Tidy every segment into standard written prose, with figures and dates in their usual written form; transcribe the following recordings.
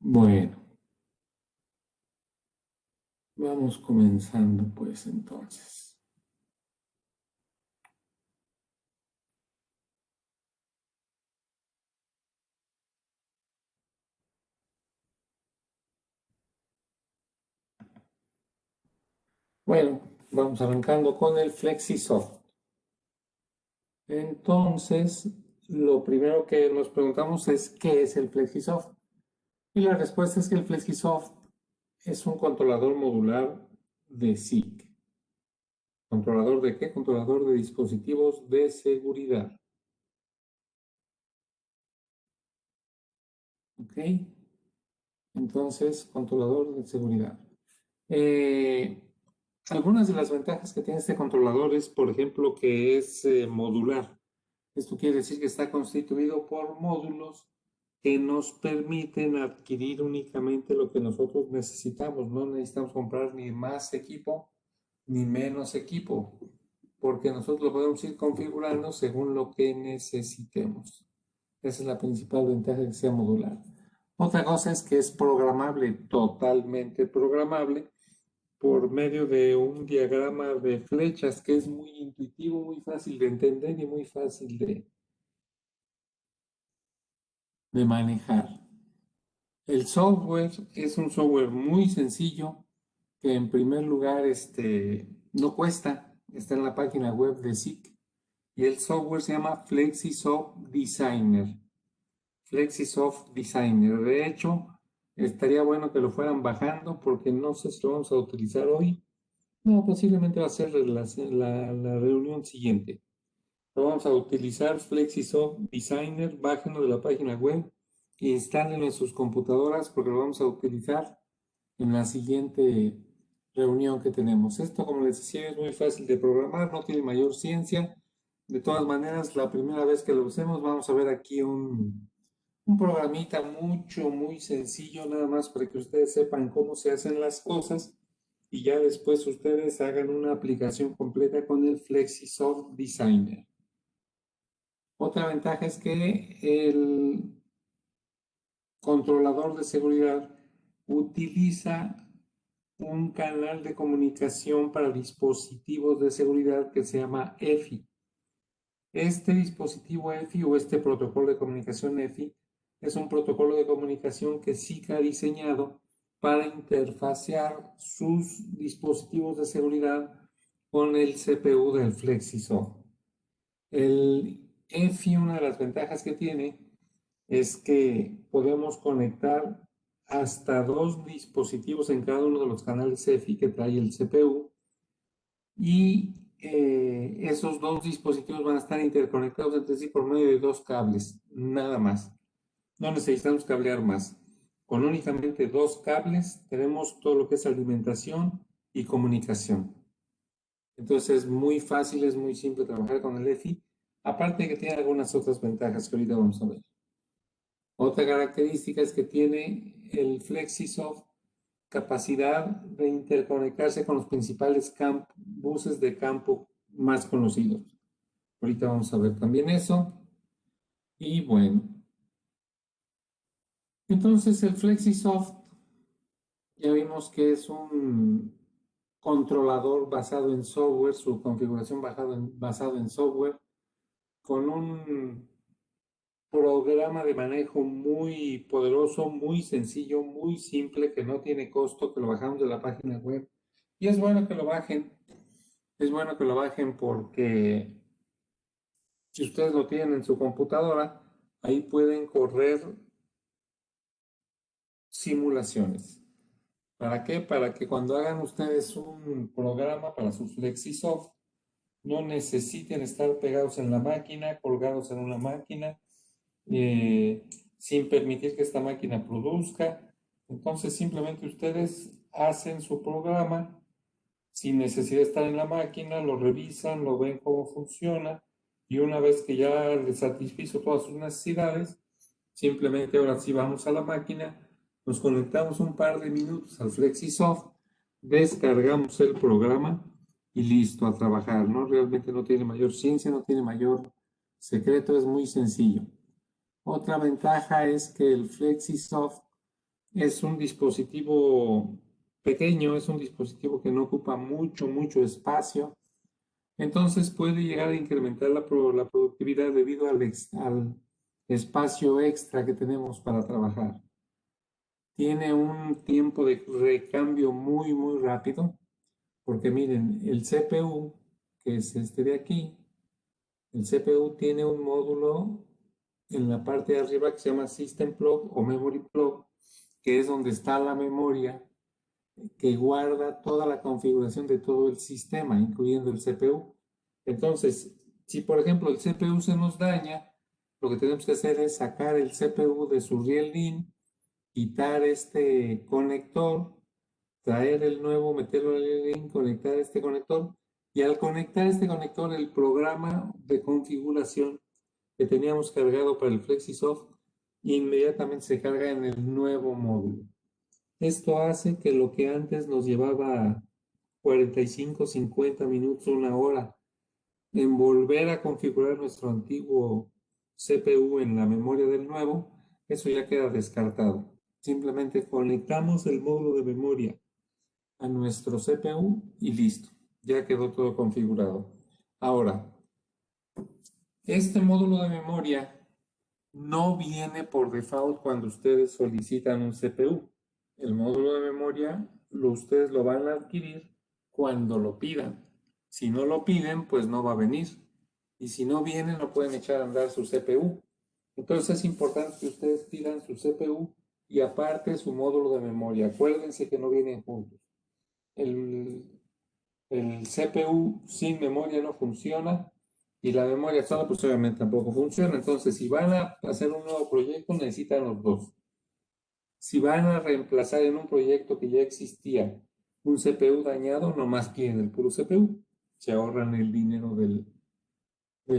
Bueno, vamos comenzando pues entonces. Bueno, vamos arrancando con el FlexiSoft. Entonces, lo primero que nos preguntamos es ¿qué es el FlexiSoft? Y la respuesta es que el FlexiSoft es un controlador modular de SIG. ¿Controlador de qué? Controlador de dispositivos de seguridad. ¿Ok? Entonces, controlador de seguridad. Algunas de las ventajas que tiene este controlador es, por ejemplo, que es modular. Esto quiere decir que está constituido por módulos que nos permiten adquirir únicamente lo que nosotros necesitamos. No necesitamos comprar ni más equipo ni menos equipo, porque nosotros lo podemos ir configurando según lo que necesitemos. Esa es la principal ventaja de que sea modular. Otra cosa es que es programable, totalmente programable, por medio de un diagrama de flechas que es muy intuitivo, muy fácil de entender y muy fácil de manejar. El software es un software muy sencillo que en primer lugar no cuesta, está en la página web de SIC y el software se llama FlexiSoft Designer. FlexiSoft Designer. De hecho, estaría bueno que lo fueran bajando porque no sé si lo vamos a utilizar hoy. No, posiblemente va a ser la reunión siguiente. Lo vamos a utilizar FlexiSoft Designer, bájenlo de la página web e instálenlo en sus computadoras porque lo vamos a utilizar en la siguiente reunión que tenemos. Esto, como les decía, es muy fácil de programar, no tiene mayor ciencia. De todas maneras, la primera vez que lo usemos, vamos a ver aquí un programita muy sencillo, nada más para que ustedes sepan cómo se hacen las cosas y ya después ustedes hagan una aplicación completa con el FlexiSoft Designer. Otra ventaja es que el controlador de seguridad utiliza un canal de comunicación para dispositivos de seguridad que se llama EFI. Este dispositivo EFI o este protocolo de comunicación EFI es un protocolo de comunicación que SIG ha diseñado para interfacear sus dispositivos de seguridad con el CPU del FlexiSoft. El EFI, una de las ventajas que tiene es que podemos conectar hasta 2 dispositivos en cada uno de los canales EFI que trae el CPU y esos 2 dispositivos van a estar interconectados entre sí por medio de 2 cables, nada más. No necesitamos cablear más. Con únicamente 2 cables tenemos todo lo que es alimentación y comunicación. Entonces es muy fácil, es muy simple trabajar con el EFI, aparte de que tiene algunas otras ventajas que ahorita vamos a ver. Otra característica es que tiene el FlexiSoft capacidad de interconectarse con los principales buses de campo más conocidos. Ahorita vamos a ver también eso. Y bueno, entonces el FlexiSoft ya vimos que es un controlador basado en software, su configuración basado en software, con un programa de manejo muy poderoso, muy sencillo, muy simple, que no tiene costo, que lo bajamos de la página web. Y es bueno que lo bajen. Es bueno que lo bajen porque si ustedes lo tienen en su computadora, ahí pueden correr simulaciones. ¿Para qué? Para que cuando hagan ustedes un programa para su FlexiSoft, no necesiten estar pegados en la máquina, colgados en una máquina, sin permitir que esta máquina produzca. Entonces simplemente ustedes hacen su programa sin necesidad de estar en la máquina, lo revisan, lo ven cómo funciona y una vez que ya les satisfizo todas sus necesidades, simplemente ahora sí vamos a la máquina, nos conectamos un par de minutos al FlexiSoft, descargamos el programa y listo a trabajar, ¿no? Realmente no tiene mayor ciencia, no tiene mayor secreto, es muy sencillo. Otra ventaja es que el FlexiSoft Es un dispositivo pequeño, es un dispositivo que no ocupa mucho espacio. Entonces puede llegar a incrementar la productividad debido al espacio extra que tenemos para trabajar. Tiene un tiempo de recambio muy rápido, porque miren, el CPU, que es este de aquí, el CPU tiene un módulo en la parte de arriba que se llama System Plug o Memory Plug, que es donde está la memoria que guarda toda la configuración de todo el sistema, incluyendo el CPU. Entonces, si por ejemplo el CPU se nos daña, lo que tenemos que hacer es sacar el CPU de su riel DIN, quitar este conector, traer el nuevo, meterlo en el link, conectar este conector, y al conectar este conector, el programa de configuración que teníamos cargado para el FlexiSoft inmediatamente se carga en el nuevo módulo. Esto hace que lo que antes nos llevaba 45, 50 minutos, una hora, en volver a configurar nuestro antiguo CPU en la memoria del nuevo, eso ya queda descartado. Simplemente conectamos el módulo de memoria a nuestro CPU y listo, ya quedó todo configurado. Ahora, este módulo de memoria no viene por default cuando ustedes solicitan un CPU. El módulo de memoria ustedes lo van a adquirir cuando lo pidan. Si no lo piden, pues no va a venir. Y si no viene, no pueden echar a andar su CPU. Entonces es importante que ustedes pidan su CPU y aparte su módulo de memoria. Acuérdense que no vienen juntos. El, el CPU sin memoria no funciona y la memoria sola pues obviamente tampoco funciona. Entonces, si van a hacer un nuevo proyecto, necesitan los dos. Si van a reemplazar en un proyecto que ya existía un CPU dañado, nomás piden el puro CPU. Se ahorran el dinero del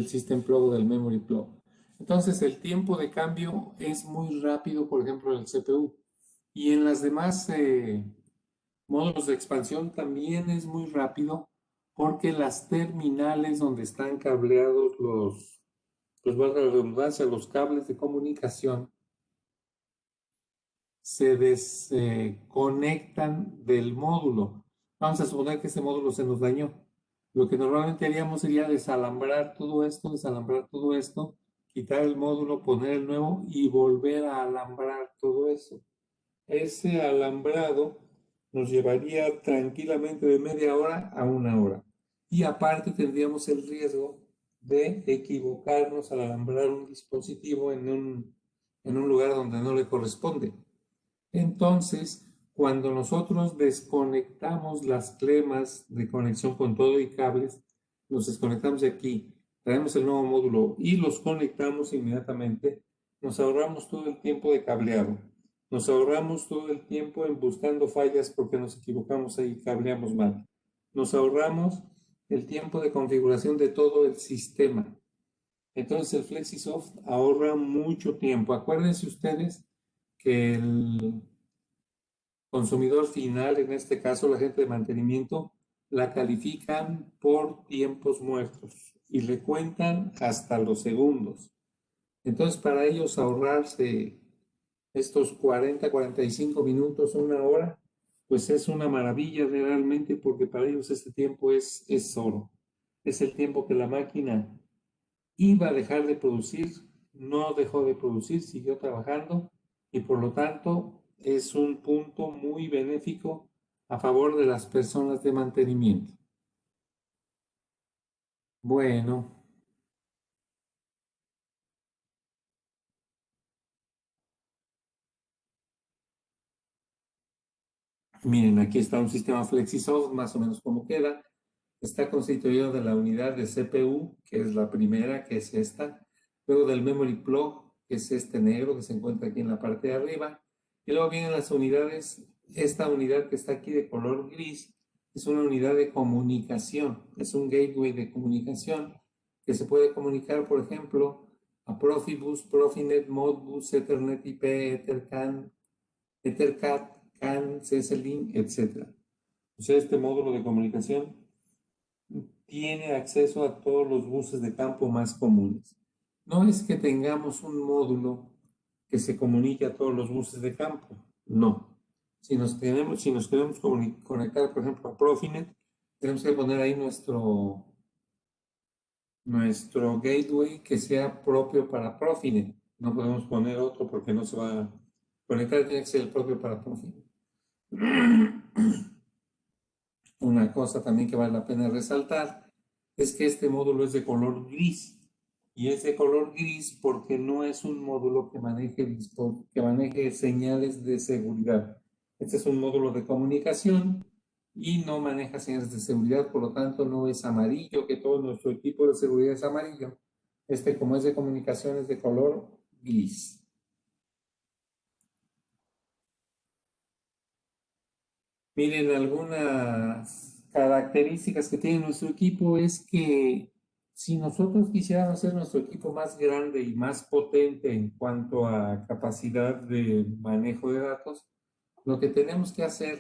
System Plug o del Memory Plug. Entonces, el tiempo de cambio es muy rápido, por ejemplo, en el CPU. Y en las demás módulos de expansión también es muy rápido porque las terminales donde están cableados pues valga la redundancia, los cables de comunicación se desconectan del módulo. Vamos a suponer que este módulo se nos dañó. Lo que normalmente haríamos sería desalambrar todo esto, quitar el módulo, poner el nuevo y volver a alambrar todo eso. Ese alambrado nos llevaría tranquilamente de media hora a una hora. Y aparte tendríamos el riesgo de equivocarnos al alambrar un dispositivo en un lugar donde no le corresponde. Entonces, cuando nosotros desconectamos las clemas de conexión con todo y cables, los desconectamos de aquí, traemos el nuevo módulo y los conectamos inmediatamente, nos ahorramos todo el tiempo de cableado, nos ahorramos todo el tiempo en buscando fallas porque nos equivocamos ahí y cableamos mal, nos ahorramos el tiempo de configuración de todo el sistema. Entonces el FlexiSoft ahorra mucho tiempo. Acuérdense ustedes que el consumidor final, en este caso la gente de mantenimiento, la califican por tiempos muertos y le cuentan hasta los segundos. Entonces, para ellos ahorrarse estos 40, 45 minutos, una hora, pues es una maravilla realmente porque para ellos este tiempo es oro. Es el tiempo que la máquina iba a dejar de producir, no dejó de producir, siguió trabajando y por lo tanto es un punto muy benéfico a favor de las personas de mantenimiento. Bueno, miren, aquí está un sistema FlexiSoft, más o menos como queda. Está constituido de la unidad de CPU, que es la primera, que es esta, luego del Memory Plug, que es este negro que se encuentra aquí en la parte de arriba, y luego vienen las unidades, esta unidad que está aquí de color gris, es una unidad de comunicación, es un gateway de comunicación que se puede comunicar, por ejemplo, a Profibus, Profinet, Modbus, Ethernet IP, Ethercan, Ethercat, CAN, CSLink, etc. O sea, este módulo de comunicación tiene acceso a todos los buses de campo más comunes. No es que tengamos un módulo que se comunique a todos los buses de campo. No. Si nos queremos conectar, por ejemplo, a Profinet, tenemos que poner ahí nuestro gateway que sea propio para Profinet. No podemos poner otro porque no se va a conectar, tiene que ser el propio para Profinet. Una cosa también que vale la pena resaltar es que este módulo es de color gris. Y es de color gris porque no es un módulo que maneje señales de seguridad. Este es un módulo de comunicación y no maneja señales de seguridad, por lo tanto no es amarillo, que todo nuestro equipo de seguridad es amarillo. Este, como es de comunicación, es de color gris. Miren, algunas características que tiene nuestro equipo es que si nosotros quisiéramos hacer nuestro equipo más grande y más potente en cuanto a capacidad de manejo de datos, lo que tenemos que hacer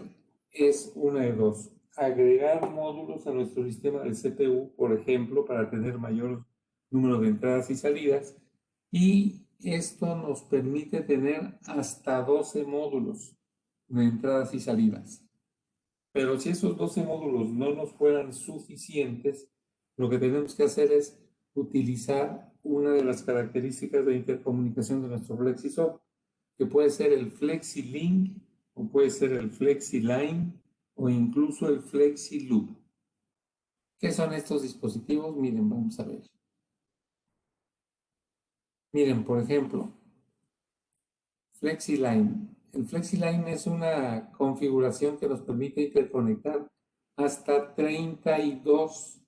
es una de dos: agregar módulos a nuestro sistema de CPU, por ejemplo, para tener mayor número de entradas y salidas, y esto nos permite tener hasta 12 módulos de entradas y salidas. Pero si esos 12 módulos no nos fueran suficientes, lo que tenemos que hacer es utilizar una de las características de intercomunicación de nuestro FlexiSoft, que puede ser el FlexiLink, o puede ser el FlexiLine, o incluso el FlexiLoop. ¿Qué son estos dispositivos? Miren, vamos a ver. Miren, por ejemplo, FlexiLine. El FlexiLine es una configuración que nos permite interconectar hasta 32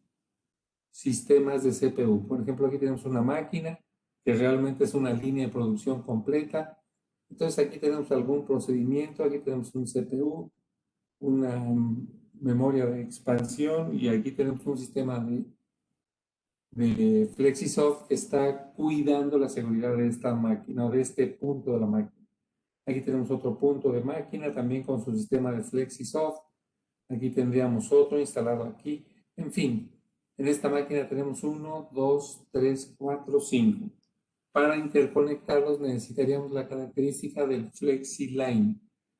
sistemas de CPU. Por ejemplo, aquí tenemos una máquina que realmente es una línea de producción completa. Entonces aquí tenemos algún procedimiento, aquí tenemos un CPU, una memoria de expansión, y aquí tenemos un sistema de FlexiSoft que está cuidando la seguridad de esta máquina o de este punto de la máquina. Aquí tenemos otro punto de máquina también con su sistema de FlexiSoft. Aquí tendríamos otro instalado aquí. En fin, en esta máquina tenemos 1, 2, 3, 4, 5. Para interconectarlos necesitaríamos la característica del FlexiLine,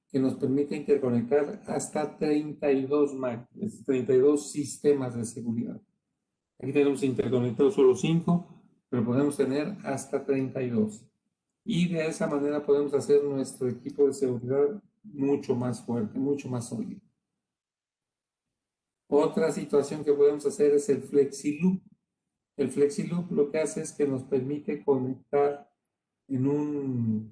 que nos permite interconectar hasta 32 máquinas, 32 sistemas de seguridad. Aquí tenemos interconectados solo 5, pero podemos tener hasta 32. Y de esa manera podemos hacer nuestro equipo de seguridad mucho más fuerte, mucho más sólido. Otra situación que podemos hacer es el FlexiLoop. El FlexiLoop lo que hace es que nos permite conectar en un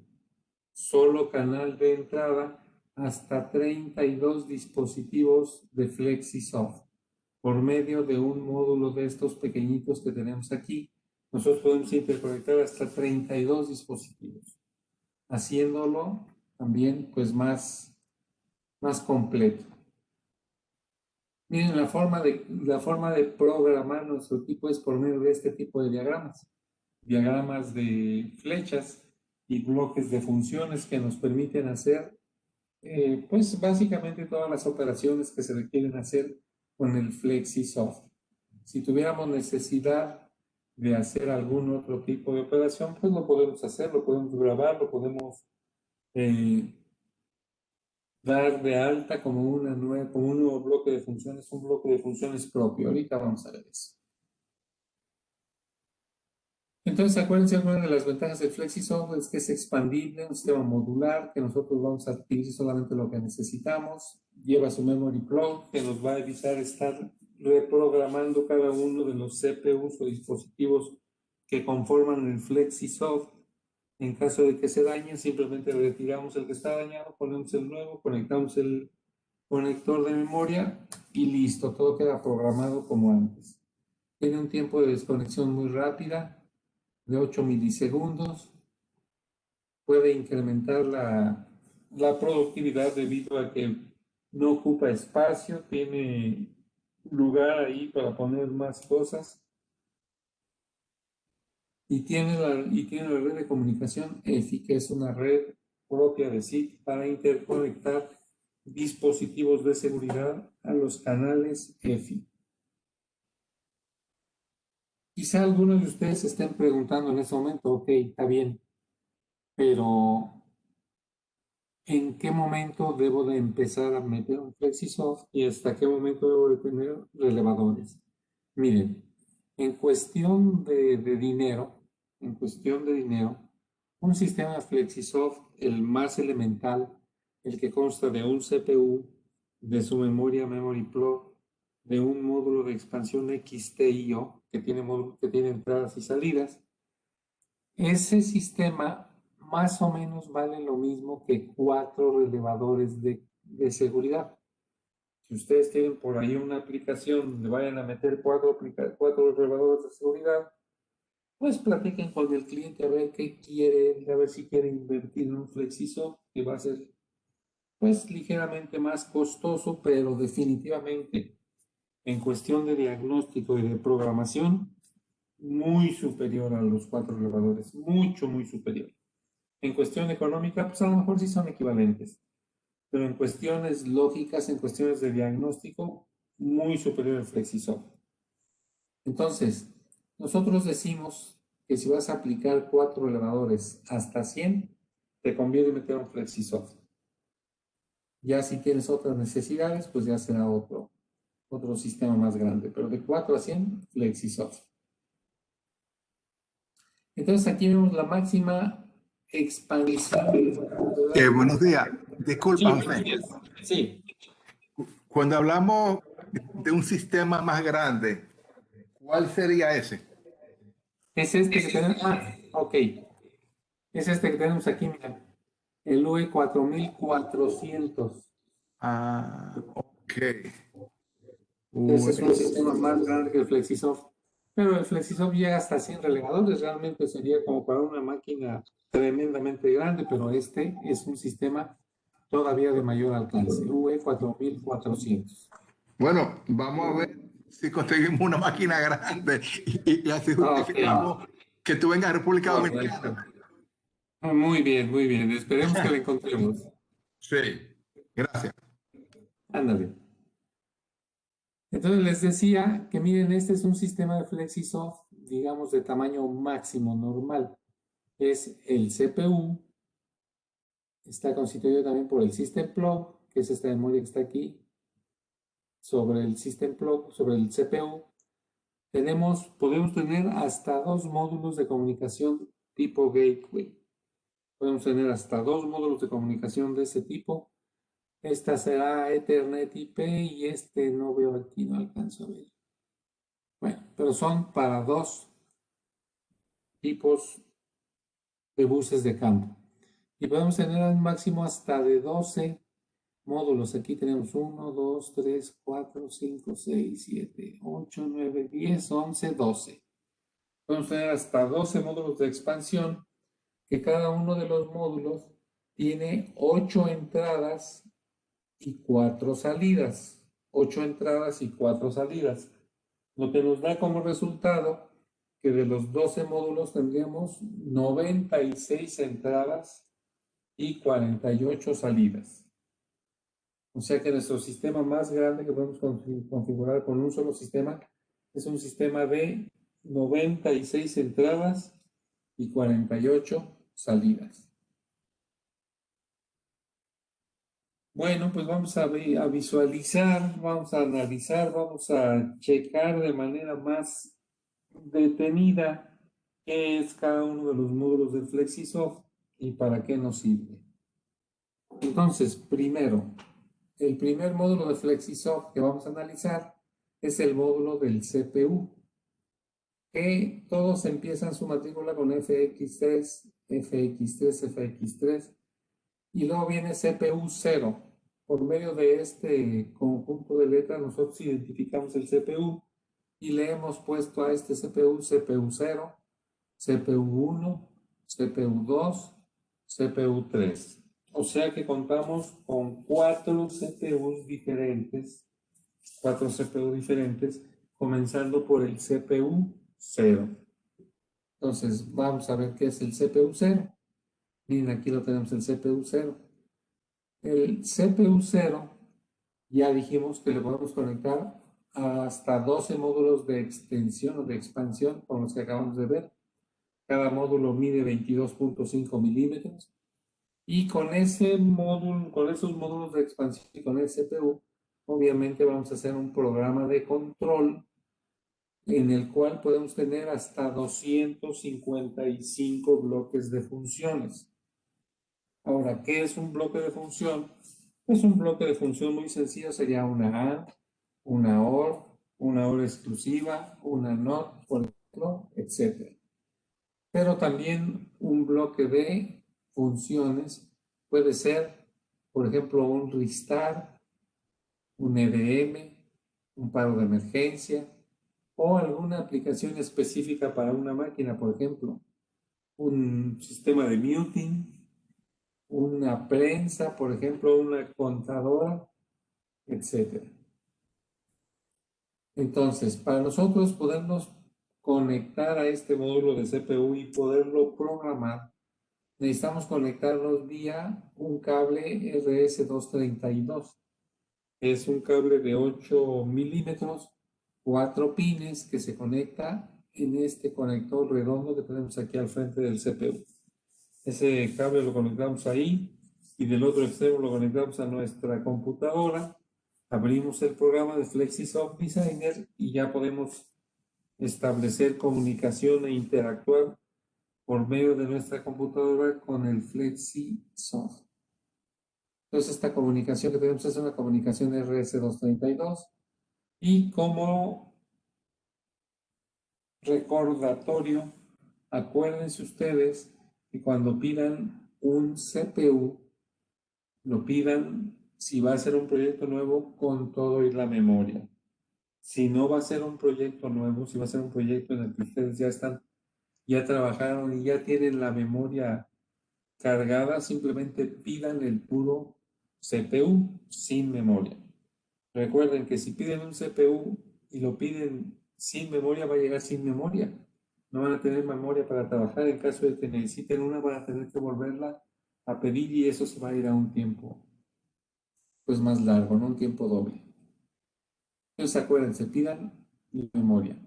solo canal de entrada hasta 32 dispositivos de FlexiSoft por medio de un módulo de estos pequeñitos que tenemos aquí. Nosotros podemos interconectar hasta 32 dispositivos, haciéndolo también pues más completo. Miren, la forma de programar nuestro equipo es por medio de este tipo de diagramas de flechas y bloques de funciones que nos permiten hacer, pues básicamente todas las operaciones que se requieren hacer con el FlexiSoft. Si tuviéramos necesidad de hacer algún otro tipo de operación, pues lo podemos hacer, lo podemos grabar, lo podemos dar de alta como como un nuevo bloque de funciones, un bloque de funciones propio. Ahorita vamos a ver eso. Entonces, acuérdense, una de las ventajas del FlexiSoft es que es expandible, un sistema modular, que nosotros vamos a adquirir solamente lo que necesitamos. Lleva su memory plug, que nos va a evitar estar reprogramando cada uno de los CPUs o dispositivos que conforman el FlexiSoft. En caso de que se dañe, simplemente retiramos el que está dañado, ponemos el nuevo, conectamos el conector de memoria y listo, todo queda programado como antes. Tiene un tiempo de desconexión muy rápida, de 8 milisegundos. Puede incrementar la productividad debido a que no ocupa espacio, tiene lugar ahí para poner más cosas, y tiene la red de comunicación EFI, que es una red propia de SIG para interconectar dispositivos de seguridad a los canales EFI. Quizá algunos de ustedes se estén preguntando en este momento, ok, está bien, pero en qué momento debo de empezar a meter un FlexiSoft y hasta qué momento debo de tener relevadores. Miren, en cuestión de dinero, un sistema FlexiSoft, el más elemental, el que consta de un CPU, de su memoria Memory Plug, de un módulo de expansión XTIO que tiene entradas y salidas, ese sistema más o menos vale lo mismo que 4 relevadores de seguridad. Si ustedes tienen por ahí una aplicación donde vayan a meter cuatro relevadores de seguridad, pues platiquen con el cliente a ver qué quiere, a ver si quiere invertir en un FlexiSoft, que va a ser pues ligeramente más costoso, pero definitivamente en cuestión de diagnóstico y de programación, muy superior a los 4 relevadores, mucho, muy superior. En cuestión económica, pues a lo mejor sí son equivalentes, pero en cuestiones lógicas, en cuestiones de diagnóstico, muy superior al FlexiSoft. Entonces, nosotros decimos que si vas a aplicar 4 elevadores hasta 100, te conviene meter un FlexiSoft. Ya si tienes otras necesidades, pues ya será otro sistema más grande, pero de 4 a 100, FlexiSoft. Entonces aquí vemos la máxima expansión. Buenos días. Disculpa, Sí, José. sí. Cuando hablamos de un sistema más grande, ¿cuál sería ese? Es este que tenemos. Ah, ok. Es este que tenemos aquí, mira. El UE 4400. Ok. Ese es un Uy, sistema más grande que el FlexiSoft. Pero el FlexiSoft llega hasta 100 relegadores. Realmente sería como para una máquina tremendamente grande, pero este es un sistema todavía de mayor alcance. UE 4400. bueno, vamos a ver si conseguimos una máquina grande y así Ok, justificamos que tú vengas a República correcto. Dominicana. Muy bien, muy bien. Esperemos que la encontremos. Sí, gracias. Ándale. Entonces les decía que miren, este es un sistema de FlexiSoft, digamos, de tamaño máximo normal. Es el CPU, está constituido también por el System Plug, que es esta memoria que está aquí, sobre el System Plug, sobre el CPU. Podemos tener hasta 2 módulos de comunicación tipo gateway. Podemos tener hasta 2 módulos de comunicación de ese tipo. Esta será Ethernet IP y este no veo aquí, no alcanzo a ver. Bueno, pero son para 2 tipos de buses de campo. Y podemos tener un máximo hasta de 12 módulos. Aquí tenemos 1, 2, 3, 4, 5, 6, 7, 8, 9, 10, 11, 12. Podemos tener hasta 12 módulos de expansión, que cada uno de los módulos tiene 8 entradas y 4 salidas. 8 entradas y 4 salidas. Lo que nos da como resultado que de los 12 módulos tendríamos 96 entradas y 48 salidas. O sea que nuestro sistema más grande que podemos configurar con un solo sistema es un sistema de 96 entradas y 48 salidas. Bueno, pues vamos a visualizar, vamos a analizar, vamos a checar de manera más detenida qué es cada uno de los módulos de FlexiSoft y para qué nos sirve. Entonces, primero, el primer módulo de FlexiSoft que vamos a analizar es el módulo del CPU, que todos empiezan su matrícula con FX3, FX3, FX3, y luego viene CPU 0. Por medio de este conjunto de letras, nosotros identificamos el CPU y le hemos puesto a este CPU CPU 0, CPU 1, CPU 2, CPU 3. O sea que contamos con 4 CPUs diferentes, comenzando por el CPU 0. Entonces, vamos a ver qué es el CPU 0. Miren, aquí lo tenemos, el CPU 0. El CPU 0, ya dijimos que le podemos conectar hasta 12 módulos de extensión o de expansión, como los que acabamos de ver. Cada módulo mide 22.5 milímetros. Y con ese módulo, con esos módulos de expansión y con el CPU, obviamente vamos a hacer un programa de control en el cual podemos tener hasta 255 bloques de funciones. Ahora, ¿qué es un bloque de función? Pues un bloque de función muy sencillo sería una AND, una una OR exclusiva, una NOT, por ejemplo, etc. Pero también un bloque de funciones puede ser, por ejemplo, un restart, un EDM, un paro de emergencia o alguna aplicación específica para una máquina, por ejemplo, un sistema de muting, una prensa, por ejemplo, una contadora, etc. Entonces, para nosotros podernos conectar a este módulo de CPU y poderlo programar, necesitamos conectarnos vía un cable RS-232. Es un cable de 8 milímetros, 4 pines que se conecta en este conector redondo que tenemos aquí al frente del CPU. Ese cable lo conectamos ahí y del otro extremo lo conectamos a nuestra computadora. Abrimos el programa de FlexiSoft Designer y ya podemos establecer comunicación e interactuar por medio de nuestra computadora con el FlexiSoft. Entonces, esta comunicación que tenemos es una comunicación RS-232 y como recordatorio, acuérdense ustedes que cuando pidan un CPU, lo pidan si va a ser un proyecto nuevo con todo y la memoria. Si no va a ser un proyecto nuevo, si va a ser un proyecto en el que ustedes ya trabajaron y ya tienen la memoria cargada, simplemente pidan el puro CPU sin memoria. Recuerden que si piden un CPU y lo piden sin memoria, va a llegar sin memoria. No van a tener memoria para trabajar. En caso de que necesiten una, van a tener que volverla a pedir y eso se va a ir a un tiempo pues más largo, ¿no? Un tiempo doble. Entonces acuérdense, pidan memoria.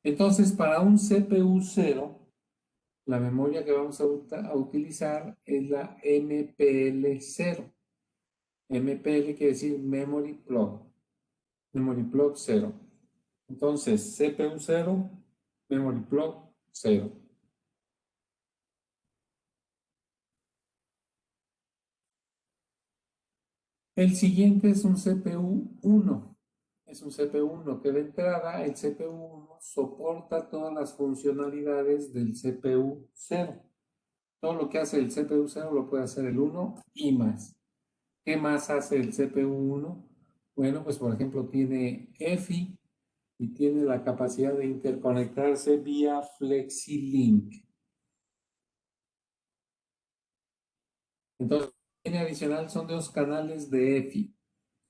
Entonces, para un CPU 0, la memoria que vamos a utilizar es la MPL0. MPL quiere decir Memory Plug. Memory Plug 0. Entonces, CPU 0, Memory Plug 0. El siguiente es un CPU 1. Es un CPU 1 que de entrada el CPU 1 soporta todas las funcionalidades del CPU 0. Todo lo que hace el CPU 0 lo puede hacer el 1 y más. ¿Qué más hace el CPU 1? Bueno, pues por ejemplo tiene EFI y tiene la capacidad de interconectarse vía FlexiLink. Entonces, en adicional son dos canales de EFI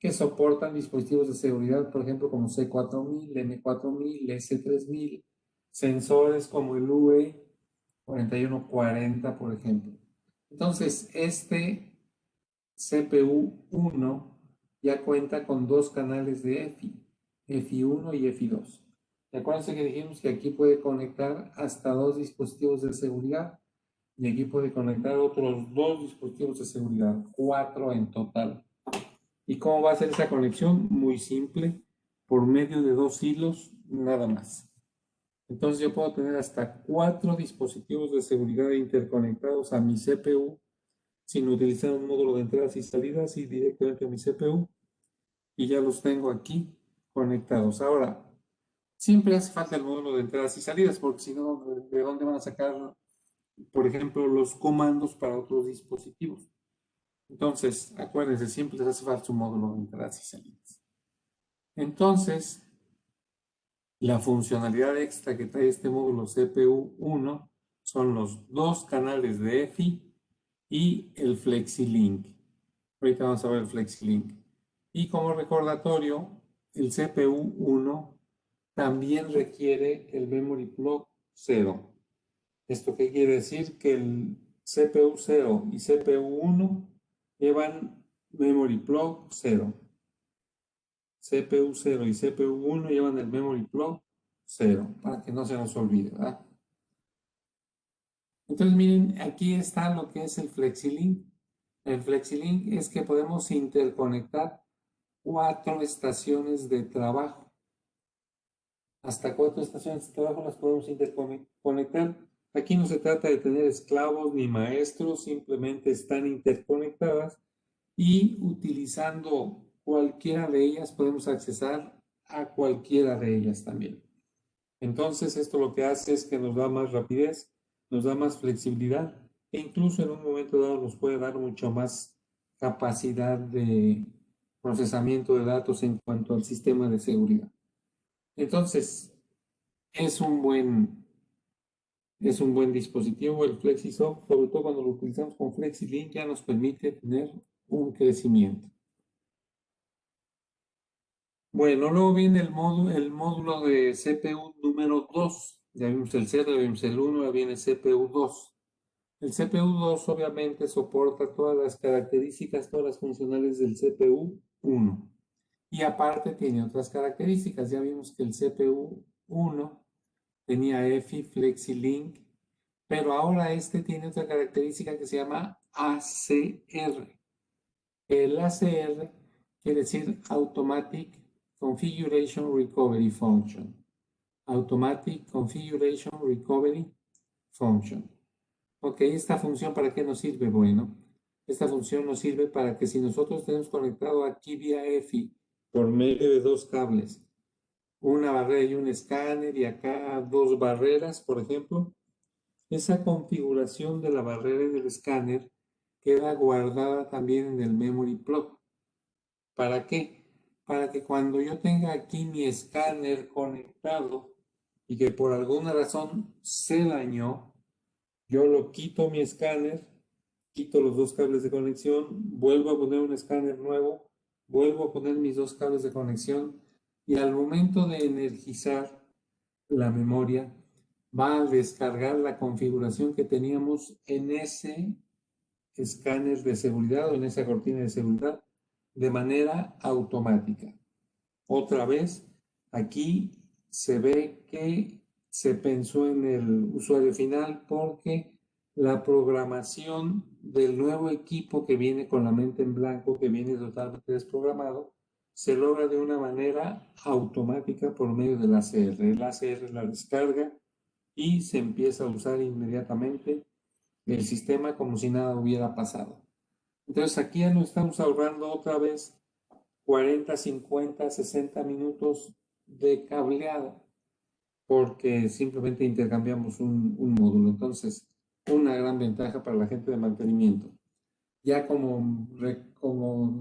que soportan dispositivos de seguridad, por ejemplo, como C4000, M4000, S3000, sensores como el UE4140, por ejemplo. Entonces, este CPU 1 ya cuenta con dos canales de EFI, EFI1 y EFI2. Y acuérdense que dijimos que aquí puede conectar hasta dos dispositivos de seguridad y aquí puede conectar otros dos dispositivos de seguridad, 4 en total. ¿Y cómo va a ser esa conexión? Muy simple, por medio de dos hilos, nada más. Entonces yo puedo tener hasta 4 dispositivos de seguridad interconectados a mi CPU sin utilizar un módulo de entradas y salidas y directamente a mi CPU y ya los tengo aquí conectados. Ahora, siempre hace falta el módulo de entradas y salidas porque si no, ¿de dónde van a sacar, por ejemplo, los comandos para otros dispositivos? Entonces, acuérdense, siempre les hace falta un módulo de entradas y salidas. Entonces, la funcionalidad extra que trae este módulo CPU 1 son los dos canales de EFI y el FlexiLink. Ahorita vamos a ver el FlexiLink. Y como recordatorio, el CPU 1 también requiere el Memory Plug 0. ¿Esto qué quiere decir? Que el CPU 0 y CPU 1 llevan Memory Plug 0. CPU 0 y CPU 1 llevan el Memory Plug 0, para que no se nos olvide, ¿verdad? Entonces miren, aquí está lo que es el FlexiLink. El FlexiLink es que podemos interconectar 4 estaciones de trabajo. Hasta 4 estaciones de trabajo las podemos interconectar. Aquí no se trata de tener esclavos ni maestros, simplemente están interconectadas y utilizando cualquiera de ellas podemos accesar a cualquiera de ellas también. Entonces esto lo que hace es que nos da más rapidez, nos da más flexibilidad e incluso en un momento dado nos puede dar mucho más capacidad de procesamiento de datos en cuanto al sistema de seguridad. Entonces, es un buen dispositivo el FlexiSoft, sobre todo cuando lo utilizamos con FlexiLink, ya nos permite tener un crecimiento. Bueno, luego viene el módulo de CPU número 2. Ya vimos el 0, ya vimos el 1, ya viene CPU 2. El CPU 2 obviamente soporta todas las características, todas las funcionales del CPU 1. Y aparte tiene otras características. Ya vimos que el CPU 1 tenía EFI, FlexiLink, pero ahora este tiene otra característica que se llama ACR. El ACR quiere decir Automatic Configuration Recovery Function. Automatic Configuration Recovery Function. Ok, ¿esta función para qué nos sirve? Bueno, esta función nos sirve para que si nosotros tenemos conectado aquí vía EFI por medio de 2 cables, una barrera y un escáner y acá 2 barreras, por ejemplo, esa configuración de la barrera y del escáner queda guardada también en el memory plug. ¿Para qué? Para que cuando yo tenga aquí mi escáner conectado y que por alguna razón se dañó, yo lo quito mi escáner, quito los 2 cables de conexión, vuelvo a poner un escáner nuevo, vuelvo a poner mis 2 cables de conexión y al momento de energizar la memoria va a descargar la configuración que teníamos en ese escáner de seguridad o en esa cortina de seguridad de manera automática. Otra vez, aquí se ve que se pensó en el usuario final porque la programación del nuevo equipo que viene con la mente en blanco, que viene totalmente desprogramado, se logra de una manera automática por medio del ACR. El ACR la descarga y se empieza a usar inmediatamente el sistema como si nada hubiera pasado. Entonces aquí ya nos estamos ahorrando otra vez 40, 50, 60 minutos de cableado porque simplemente intercambiamos un módulo. Entonces, una gran ventaja para la gente de mantenimiento. Ya como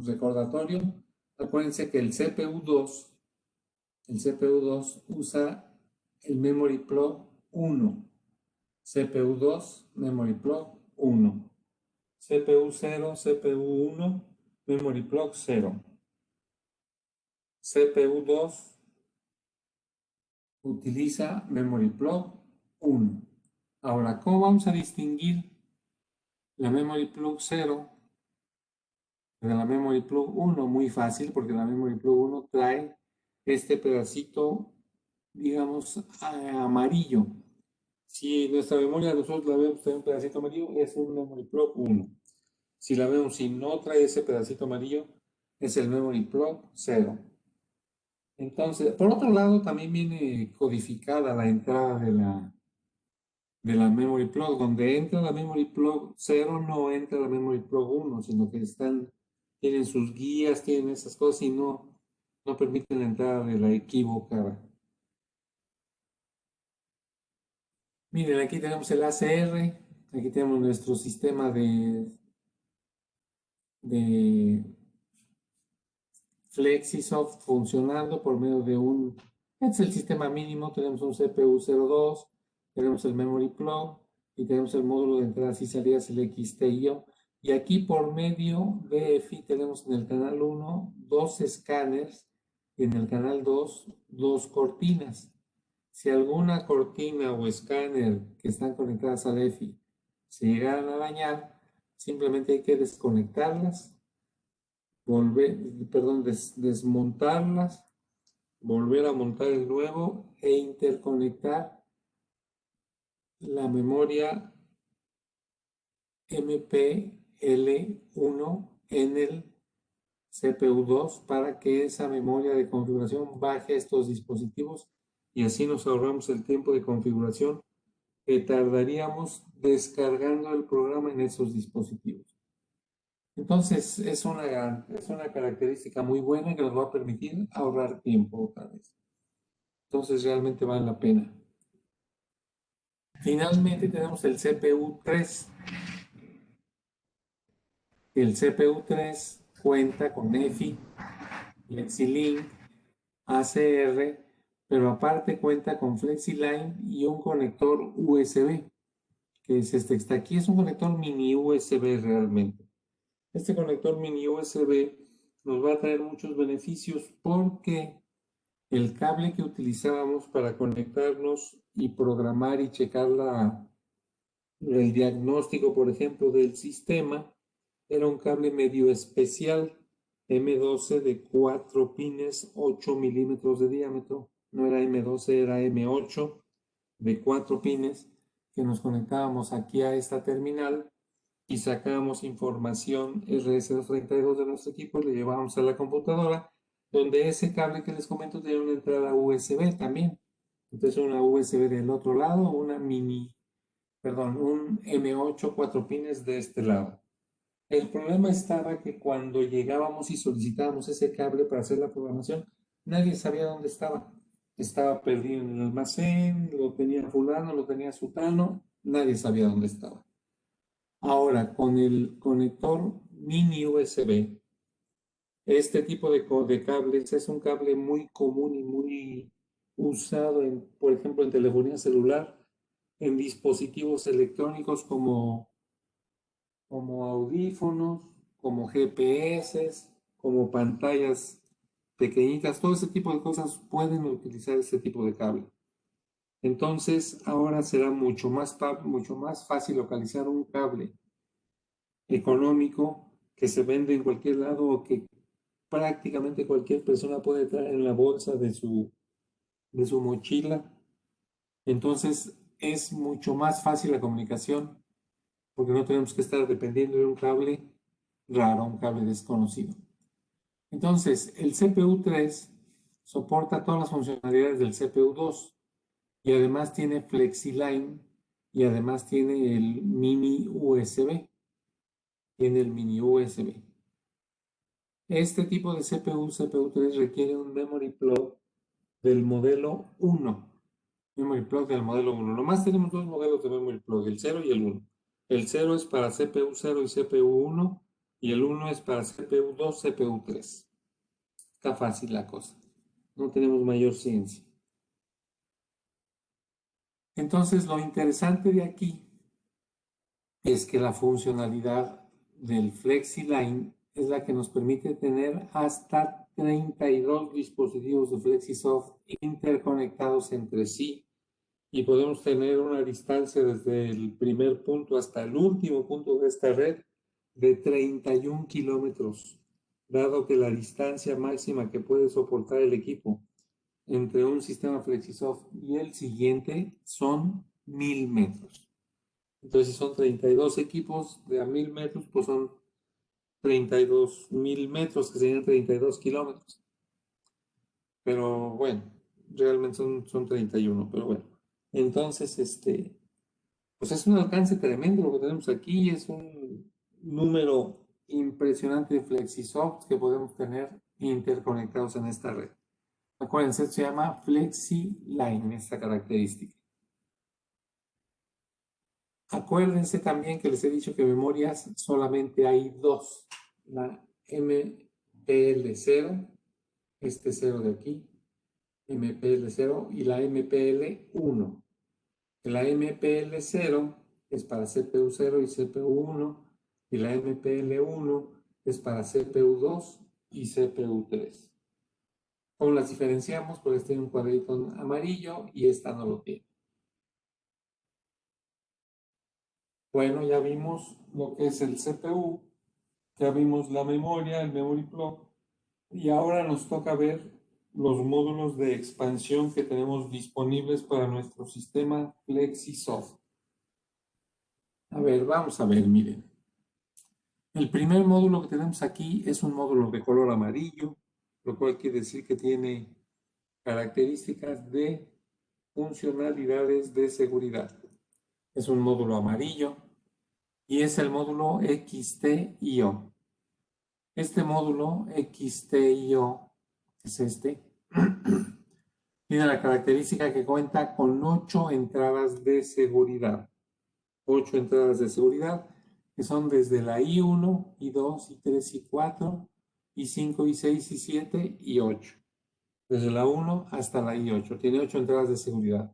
recordatorio, acuérdense que el CPU2 usa el Memory Plug 1. CPU2, Memory Plug 1. CPU 0, CPU 1, Memory Plug 0. CPU 2 utiliza Memory Plug 1. Ahora, ¿cómo vamos a distinguir la Memory Plug 0 de la Memory Plug 1? Muy fácil, porque la Memory Plug 1 trae este pedacito, digamos, amarillo. Si nuestra memoria nosotros la vemos en un pedacito amarillo, es un Memory Plug 1. Si la vemos y no trae ese pedacito amarillo, es el Memory Plug 0. Entonces, por otro lado, también viene codificada la entrada de la Memory Plug. Donde entra la Memory Plug 0, no entra la Memory Plug 1, sino que tienen sus guías, tienen esas cosas y no permiten la entrada de la equivocada. Miren, aquí tenemos el ACR, aquí tenemos nuestro sistema de FlexiSoft funcionando por medio de este es el sistema mínimo. Tenemos un CPU 02, tenemos el Memory Plug y tenemos el módulo de entradas y salidas, el XTIO. Y aquí por medio de EFI tenemos en el canal 1 2 escáneres y en el canal 2 2 cortinas. Si alguna cortina o escáner que están conectadas al EFI se llegaran a dañar, simplemente hay que desconectarlas, desmontarlas, volver a montar el nuevo e interconectar la memoria MP L1 en el CPU2 para que esa memoria de configuración baje a estos dispositivos y así nos ahorramos el tiempo de configuración que tardaríamos descargando el programa en esos dispositivos. Entonces, es una característica muy buena que nos va a permitir ahorrar tiempo otra vez. Entonces, realmente vale la pena. Finalmente, tenemos el CPU3. El CPU3 cuenta con EFI, FlexiLink, ACR, pero aparte cuenta con FlexiLine y un conector USB, que es este que está aquí. Es un conector mini USB realmente. Este conector mini USB nos va a traer muchos beneficios porque el cable que utilizábamos para conectarnos y programar y checar el diagnóstico, por ejemplo, del sistema, era un cable medio especial M12 de 4 pines, 8 milímetros de diámetro. No era M12, era M8 de 4 pines que nos conectábamos aquí a esta terminal y sacábamos información RS232 de nuestro equipo y le llevábamos a la computadora, donde ese cable que les comento tenía una entrada USB también. Entonces una USB del otro lado, un M8 4 pines de este lado. El problema estaba que cuando llegábamos y solicitábamos ese cable para hacer la programación, nadie sabía dónde estaba. Estaba perdido en el almacén, lo tenía fulano, lo tenía sutano, nadie sabía dónde estaba. Ahora, con el conector mini USB, este tipo de cables es un cable muy común y muy usado, por ejemplo, en telefonía celular, en dispositivos electrónicos como audífonos, como GPS, como pantallas pequeñitas, todo ese tipo de cosas pueden utilizar este tipo de cable. Entonces, ahora será mucho más fácil localizar un cable económico que se vende en cualquier lado o que prácticamente cualquier persona puede traer en la bolsa de su mochila. Entonces, es mucho más fácil la comunicación porque no tenemos que estar dependiendo de un cable raro, un cable desconocido. Entonces, el CPU3 soporta todas las funcionalidades del CPU2 y además tiene FlexiLine y además tiene el mini USB. Tiene el mini USB. Este tipo de CPU3 requiere un memory plug del modelo 1. Memory plug del modelo 1. Nomás tenemos dos modelos de memory plug, el 0 y el 1. El 0 es para CPU 0 y CPU 1 y el 1 es para CPU 2, CPU 3. Está fácil la cosa. No tenemos mayor ciencia. Entonces, lo interesante de aquí es que la funcionalidad del FlexiLine es la que nos permite tener hasta 32 dispositivos de FlexiSoft interconectados entre sí y podemos tener una distancia desde el primer punto hasta el último punto de esta red de 31 kilómetros, dado que la distancia máxima que puede soportar el equipo entre un sistema FlexiSoft y el siguiente son 1000 metros. Entonces, si son 32 equipos de a 1000 metros, pues son 32.000 metros, que serían 32 kilómetros. Pero bueno, realmente son 31, pero bueno. Entonces, pues es un alcance tremendo lo que tenemos aquí, es un número impresionante de FlexiSoft que podemos tener interconectados en esta red. Acuérdense, se llama FlexiLine, esta característica. Acuérdense también que les he dicho que memorias solamente hay dos. La MPL0, este 0 de aquí, MPL0 y la MPL1. La MPL0 es para CPU0 y CPU1 y la MPL1 es para CPU2 y CPU3. ¿Cómo las diferenciamos? Pues tiene un cuadrito amarillo y esta no lo tiene. Bueno, ya vimos lo que es el CPU, ya vimos la memoria, el memory plug, y ahora nos toca ver los módulos de expansión que tenemos disponibles para nuestro sistema FlexiSoft. A ver, vamos a ver, miren. El primer módulo que tenemos aquí es un módulo de color amarillo, lo cual quiere decir que tiene características de funcionalidades de seguridad. Es un módulo amarillo y es el módulo XTIO. Este módulo XTIO, que es este, tiene la característica que cuenta con 8 entradas de seguridad. 8 entradas de seguridad que son desde la I1, I2, I3, I4, I5, I6, I7 y 8. Desde la 1 hasta la I8. Tiene 8 entradas de seguridad.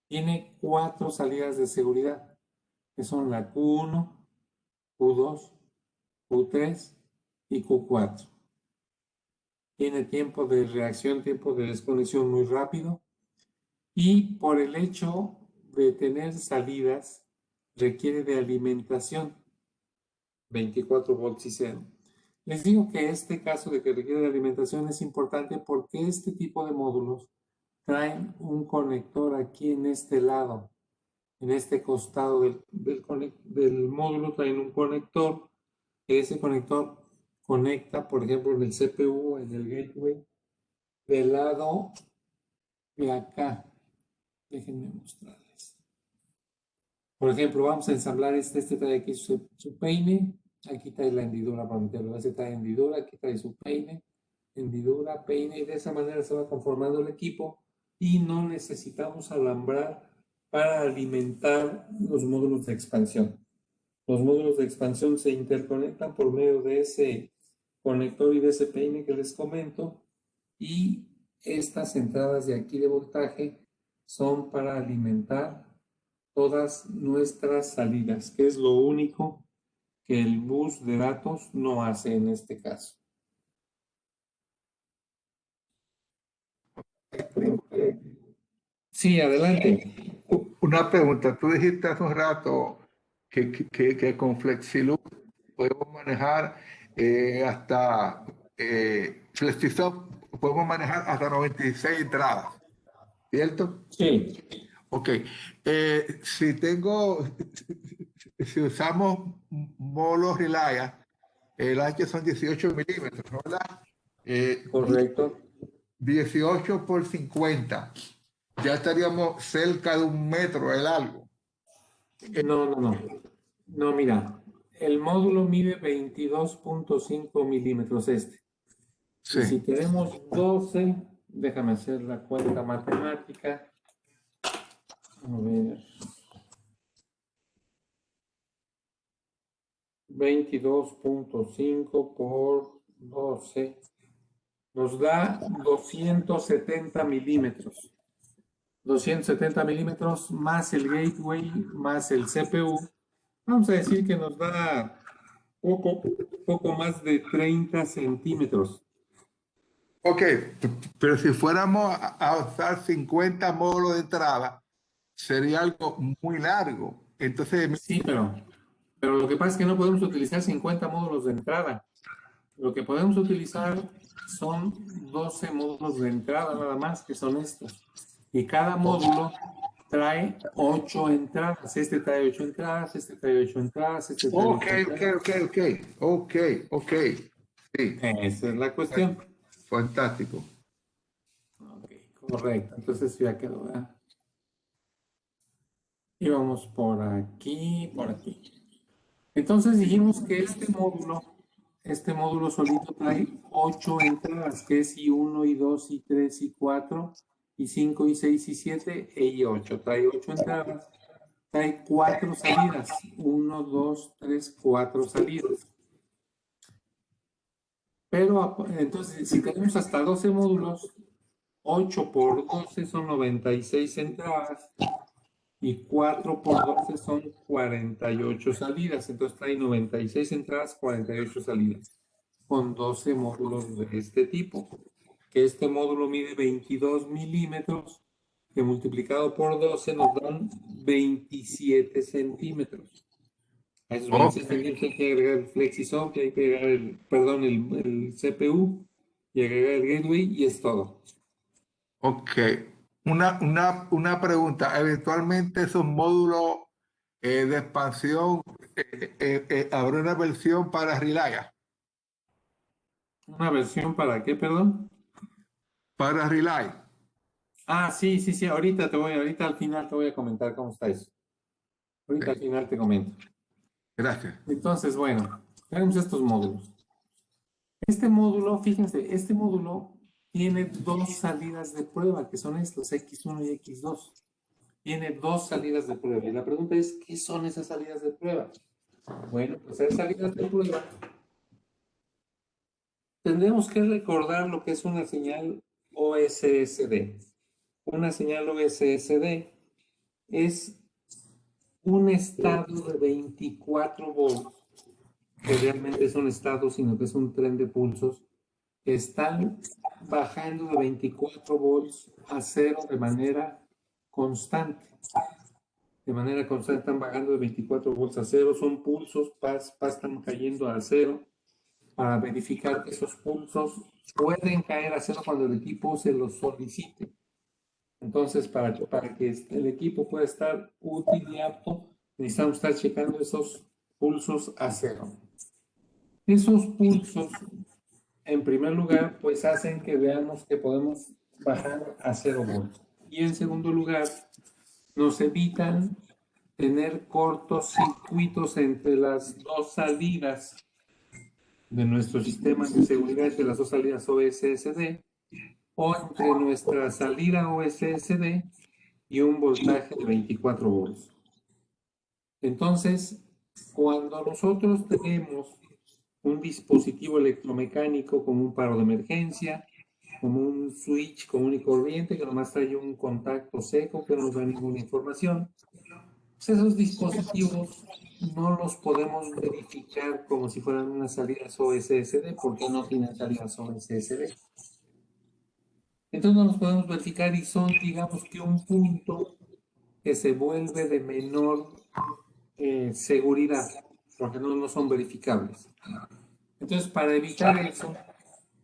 Tiene 4 salidas de seguridad, que son la Q1, Q2, Q3 y Q4. Tiene tiempo de reacción, tiempo de desconexión muy rápido. Y por el hecho de tener salidas, requiere de alimentación. 24 volts y 0. Les digo que este caso de que requiere de alimentación es importante porque este tipo de módulos traen un conector aquí en este lado, en este costado del módulo traen un conector. Ese conector conecta, por ejemplo, en el CPU, en el gateway, del lado de acá. Déjenme mostrarles. Por ejemplo, vamos a ensamblar este trae aquí su peine, aquí trae la hendidura para meterlo, este trae hendidura, aquí trae su peine, hendidura, peine, y de esa manera se va conformando el equipo y no necesitamos alambrar para alimentar los módulos de expansión. Los módulos de expansión se interconectan por medio de ese conector y de ese peine que les comento, y estas entradas de aquí de voltaje son para alimentar todas nuestras salidas, que es lo único que el bus de datos no hace en este caso. Sí, adelante. Una pregunta, tú dijiste hace un rato que con FlexiLoop podemos manejar hasta FlexiSoft, podemos manejar hasta 96 entradas, ¿cierto? Sí, Ok. Si usamos Molo Relaya, el ancho son 18 milímetros, ¿no? ¿Verdad? correcto. 18 por 50. Ya estaríamos cerca de 1 metro de largo. No. No, mira, el módulo mide 22.5 milímetros este. Y si Sí. tenemos 12, déjame hacer la cuenta matemática. A ver. 22.5 por 12 nos da 270 milímetros. 270 milímetros más el gateway más el CPU. Vamos a decir que nos da poco más de 30 centímetros. Ok, pero si fuéramos a usar 50 módulos de entrada, sería algo muy largo. Entonces, Sí, pero lo que pasa es que no podemos utilizar 50 módulos de entrada. Lo que podemos utilizar son 12 módulos de entrada nada más, que son estos. Y cada módulo trae 8 entradas. Este trae 8 entradas, este trae 8 entradas, este trae ok, 8 entradas. ok. Sí, Esa es la cuestión. fantástico. Ok, correcto. Entonces ya quedó, ¿verdad? Y vamos por aquí, por aquí. Entonces dijimos que este módulo solito trae 8 entradas, que es I1, I2, I3, I4, I5, I6, I7 e I8. Trae 8 entradas, trae 4 salidas. 1, 2, 3, 4 salidas. Pero entonces, si tenemos hasta 12 módulos, 8 por 12 son 96 entradas y 4 por 12 son 48 salidas. Entonces trae 96 entradas, 48 salidas, con 12 módulos de este tipo. Que este módulo mide 22 milímetros, que multiplicado por 12 nos dan 27 centímetros. A esos Oh, 26 centímetros hay que agregar el FlexiSoft, hay que agregar el CPU y agregar el gateway y es todo. ok. Una pregunta. Eventualmente esos módulos de expansión, habrá una versión para Relay. ¿Una versión para qué, perdón? Para Relay. Ah, sí, sí, sí, ahorita al final te voy a comentar cómo está eso. Ahorita al Sí, final te comento. gracias. Entonces, bueno, tenemos estos módulos. Este módulo, fíjense, este módulo tiene dos salidas de prueba, que son estos, X1 y X2. Tiene dos salidas de prueba. Y la pregunta es, ¿qué son esas salidas de prueba? Bueno, pues esas salidas de prueba, tendremos que recordar lo que es una señal OSSD. Una señal OSSD es un estado de 24 volts, que realmente es un estado, sino que es un tren de pulsos, que están bajando de 24 volts a cero de manera constante. De manera constante están bajando de 24 volts a cero, son pulsos, están cayendo a cero, para verificar que esos pulsos pueden caer a cero cuando el equipo se los solicite. Entonces, para que el equipo pueda estar útil y apto, necesitamos estar checando esos pulsos a cero. Esos pulsos, en primer lugar, pues hacen que veamos que podemos bajar a 0 volts. Y en segundo lugar, nos evitan tener cortos circuitos entre las dos salidas de nuestro sistema de seguridad, entre las dos salidas OSSD, o entre nuestra salida OSSD y un voltaje de 24 volts. Entonces, cuando nosotros tenemos un dispositivo electromecánico como un paro de emergencia, como un switch común y corriente que nomás trae un contacto seco que no nos da ninguna información, pues esos dispositivos no los podemos verificar como si fueran unas salidas OSSD porque no tienen salidas OSSD. Entonces no los podemos verificar y son, digamos que un punto que se vuelve de menor seguridad, porque no son verificables. Entonces, para evitar eso,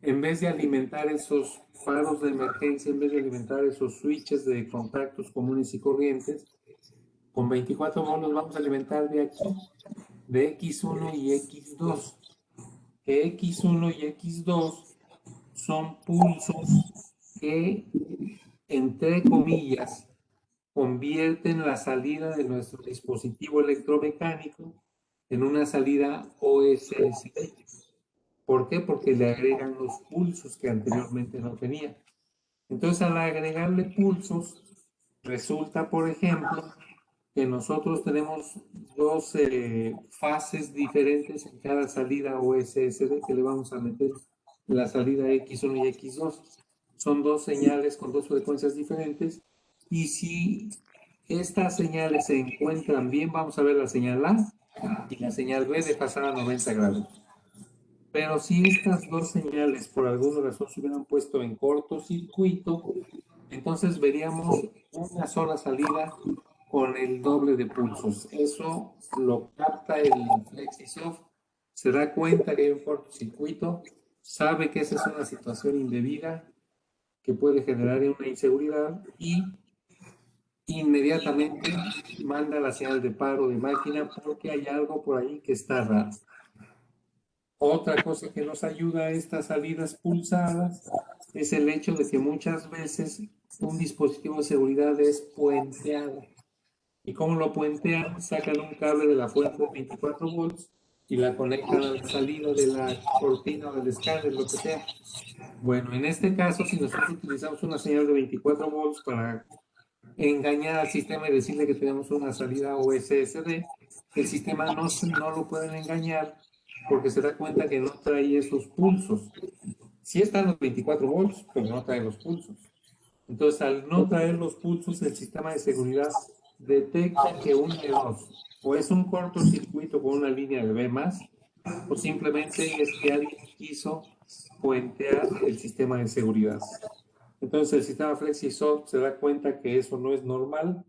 en vez de alimentar esos faros de emergencia, en vez de alimentar esos switches de contactos comunes y corrientes, con 24 volts vamos a alimentar de aquí, de X1 y X2. Que X1 y X2 son pulsos que, entre comillas, convierten la salida de nuestro dispositivo electromecánico en una salida OSSD. ¿Por qué? Porque le agregan los pulsos que anteriormente no tenía. Entonces, al agregarle pulsos, resulta, por ejemplo, que nosotros tenemos dos fases diferentes en cada salida OSSD que le vamos a meter la salida X1 y X2. Son dos señales con dos frecuencias diferentes y si estas señales se encuentran bien, vamos a ver la señal A y la señal B de pasada a 90 grados. Pero si estas dos señales por alguna razón se hubieran puesto en cortocircuito, entonces veríamos una sola salida con el doble de pulsos. Eso lo capta el FlexiSoft, se da cuenta que hay un cortocircuito, sabe que esa es una situación indebida que puede generar una inseguridad y inmediatamente manda la señal de paro de máquina porque hay algo por ahí que está raro. Otra cosa que nos ayuda a estas salidas pulsadas es el hecho de que muchas veces un dispositivo de seguridad es puenteado. ¿Y cómo lo puentean? Sacan un cable de la fuente de 24 volts y la conectan a la salida de la cortina o del escáner, lo que sea. Bueno, en este caso, si nosotros utilizamos una señal de 24 volts para engañar al sistema y decirle que tenemos una salida OSSD, el sistema no lo pueden engañar porque se da cuenta que no trae esos pulsos. Sí están los 24 volts, pero no trae los pulsos. Entonces, al no traer los pulsos, el sistema de seguridad detecta que un de dos, o es un cortocircuito con una línea de B+, o simplemente es que alguien quiso puentear el sistema de seguridad. Entonces, el sistema FlexiSoft se da cuenta que eso no es normal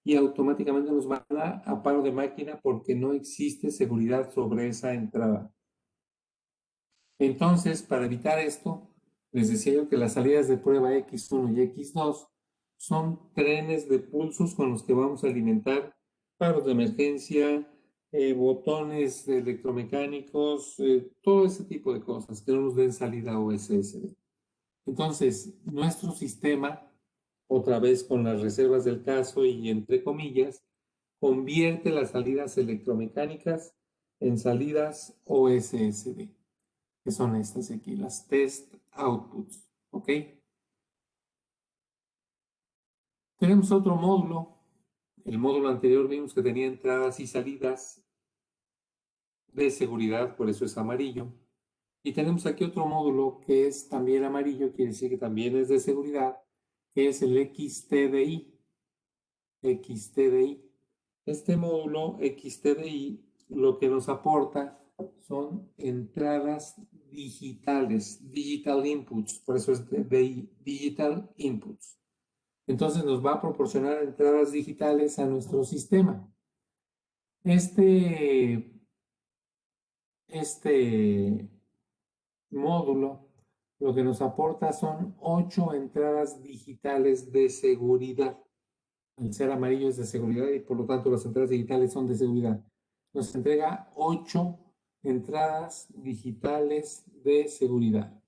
y automáticamente nos manda a paro de máquina porque no existe seguridad sobre esa entrada. Entonces, para evitar esto, les decía yo que las salidas de prueba X1 y X2 son trenes de pulsos con los que vamos a alimentar faros de emergencia, botones electromecánicos, todo ese tipo de cosas que no nos den salida OSSD. Entonces, nuestro sistema, otra vez con las reservas del caso y entre comillas, convierte las salidas electromecánicas en salidas OSSD, que son estas de aquí, las test outputs, ¿ok? Tenemos otro módulo. El módulo anterior vimos que tenía entradas y salidas de seguridad, por eso es amarillo. Y tenemos aquí otro módulo que es también amarillo, quiere decir que también es de seguridad, que es el XTDI. XTDI. Este módulo XTDI lo que nos aporta son entradas digitales, digital inputs, por eso es DI, digital inputs. Entonces nos va a proporcionar entradas digitales a nuestro sistema. Este módulo lo que nos aporta son 8 entradas digitales de seguridad. Al ser amarillo es de seguridad y por lo tanto las entradas digitales son de seguridad. Nos entrega 8 entradas digitales de seguridad.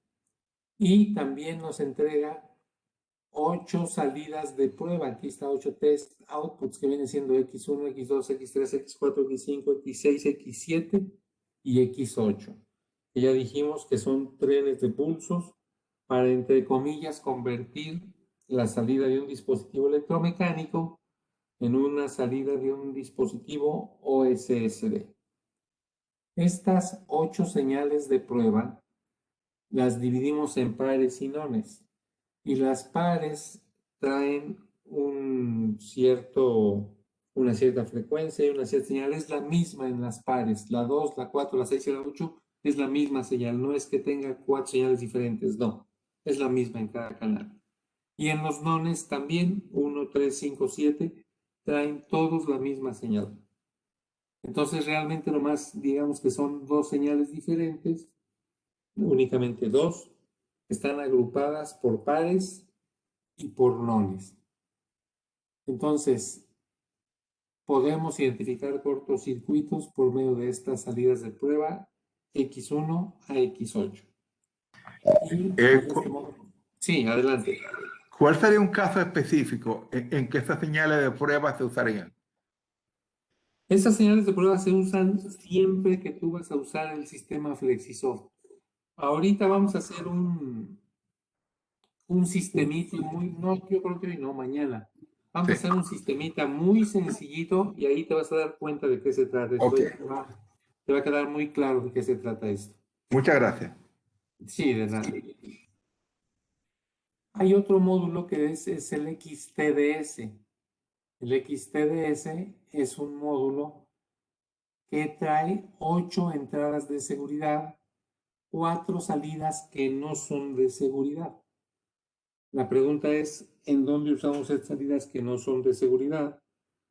Y también nos entrega 8 salidas de prueba. Aquí está 8 test outputs que vienen siendo X1, X2, X3, X4, X5, X6, X7 y X8. Que ya dijimos que son trenes de pulsos para, entre comillas, convertir la salida de un dispositivo electromecánico en una salida de un dispositivo OSSD. Estas 8 señales de prueba las dividimos en pares y nones. Y las pares traen una cierta frecuencia y una cierta señal. Es la misma en las pares. La 2, la 4, la 6 y la 8 es la misma señal. No es que tenga 4 señales diferentes, no. Es la misma en cada canal. Y en los nones también, 1, 3, 5, 7, traen todos la misma señal. Entonces realmente nomás digamos que son 2 señales diferentes, únicamente 2, están agrupadas por pares y por nones. Entonces, podemos identificar cortocircuitos por medio de estas salidas de prueba X1 a X8. Y sí, adelante. ¿Cuál sería un caso específico en que esas señales de prueba se usarían? Estas señales de prueba se usan siempre que tú vas a usar el sistema Flexisoft. Ahorita vamos a hacer un sistemita muy, no, yo creo que hoy no, mañana. Vamos a hacer un sistemita muy sencillito y ahí te vas a dar cuenta de qué se trata esto. Ok. Te va a quedar muy claro de qué se trata esto. Muchas gracias. Sí, de nada. Hay otro módulo que es el XTDS. El XTDS es un módulo que trae 8 entradas de seguridad, 4 salidas que no son de seguridad. La pregunta es, ¿en dónde usamos estas salidas que no son de seguridad?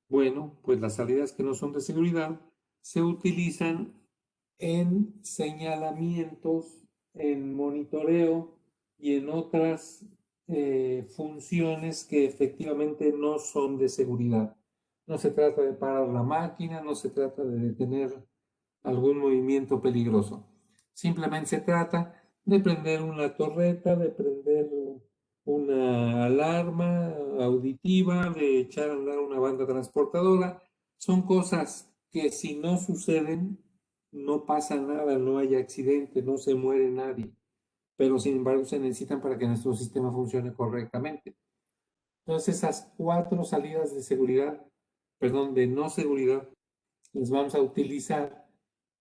Bueno, pues las salidas que no son de seguridad se utilizan en señalamientos, en monitoreo y en otras funciones que efectivamente no son de seguridad. No se trata de parar la máquina, no se trata de detener algún movimiento peligroso. Simplemente se trata de prender una torreta, de prender una alarma auditiva, de echar a andar una banda transportadora. Son cosas que si no suceden, no pasa nada, no hay accidente, no se muere nadie, pero sin embargo se necesitan para que nuestro sistema funcione correctamente. Entonces esas 4 salidas de seguridad, perdón, de no seguridad, las vamos a utilizar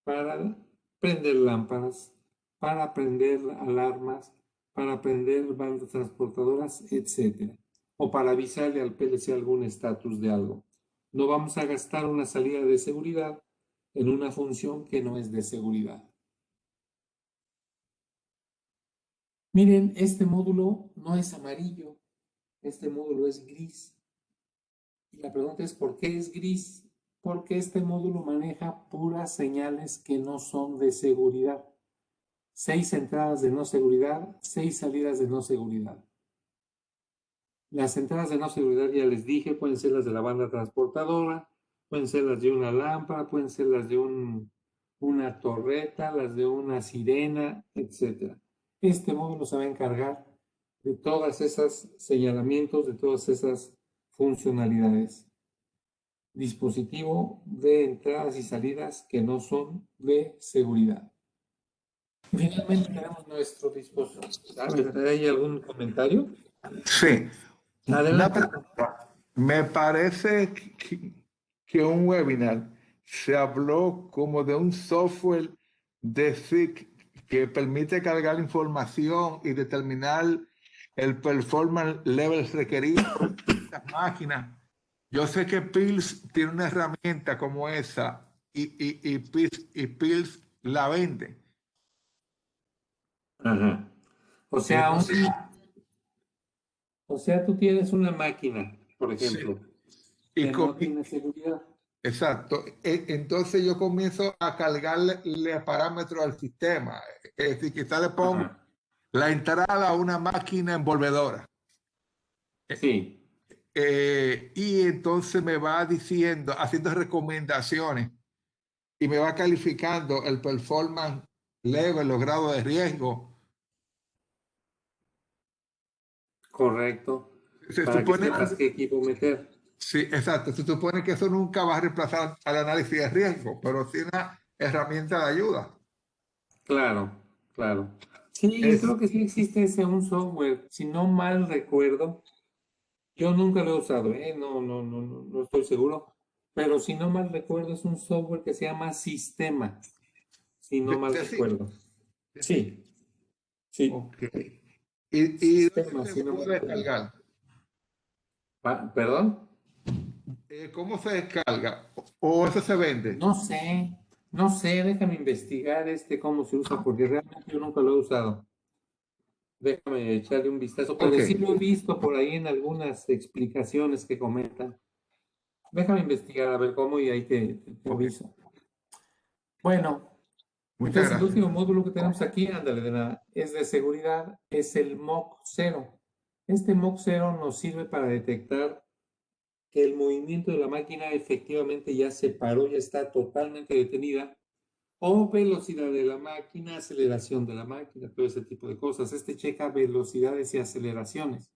para prender lámparas, para prender alarmas, para prender bandas transportadoras, etc. O para avisarle al PLC algún estatus de algo. No vamos a gastar una salida de seguridad en una función que no es de seguridad. Miren, este módulo no es amarillo, este módulo es gris. Y la pregunta es, ¿por qué es gris? Porque este módulo maneja puras señales que no son de seguridad. 6 entradas de no seguridad, 6 salidas de no seguridad. Las entradas de no seguridad, ya les dije, pueden ser las de la banda transportadora, Pueden ser las de una lámpara, pueden ser las de una torreta, las de una sirena, etc. Este módulo se va a encargar de todas esas señalamientos, de todas esas funcionalidades. Dispositivo de entradas y salidas que no son de seguridad. Finalmente tenemos nuestro dispositivo. A ver, ¿hay algún comentario? Sí. Una Adelante. pregunta. Me parece que en un webinar se habló como de un software de SIC que permite cargar información y determinar el performance level requerido de estas máquinas. Yo sé que Pils tiene una herramienta como esa Pils la vende. Ajá. O sea, Entonces, tú tienes una máquina, por sí, ejemplo, y que no tiene seguridad. exacto. Entonces yo comienzo a cargarle parámetros al sistema. Es decir, quizá le pongo Ajá. la entrada a una máquina envolvedora. Sí, Y entonces me va diciendo, haciendo recomendaciones y me va calificando el performance level, los grados de riesgo. correcto. Se Para que supone, sepas qué equipo meter. sí, exacto. Se supone que eso nunca va a reemplazar al análisis de riesgo, pero sí una herramienta de ayuda. Claro, claro. Sí, yo Es, creo que sí existe ese un software. Si no mal recuerdo, yo nunca lo he usado, ¿eh? No estoy seguro. Pero si no mal recuerdo, es un software que se llama Sistema. Si no mal sí, recuerdo. Sí, sí. ok. ¿Y dónde Sistema, se si no mal puede recuerdo. descargar? ¿Perdón? ¿Cómo se descarga? ¿O eso se vende? No sé, déjame investigar cómo se usa, porque realmente yo nunca lo he usado. Déjame echarle un vistazo, Ok, pero sí lo he visto por ahí en algunas explicaciones que comentan. Déjame investigar a ver cómo y ahí te ok. aviso. Bueno, Muchas entonces el gracias. último módulo que tenemos aquí, ándale, de nada, es de seguridad, es el MOC 0. Este MOC 0 nos sirve para detectar que el movimiento de la máquina efectivamente ya se paró, ya está totalmente detenida, o velocidad de la máquina, aceleración de la máquina, todo ese tipo de cosas. Este checa velocidades y aceleraciones.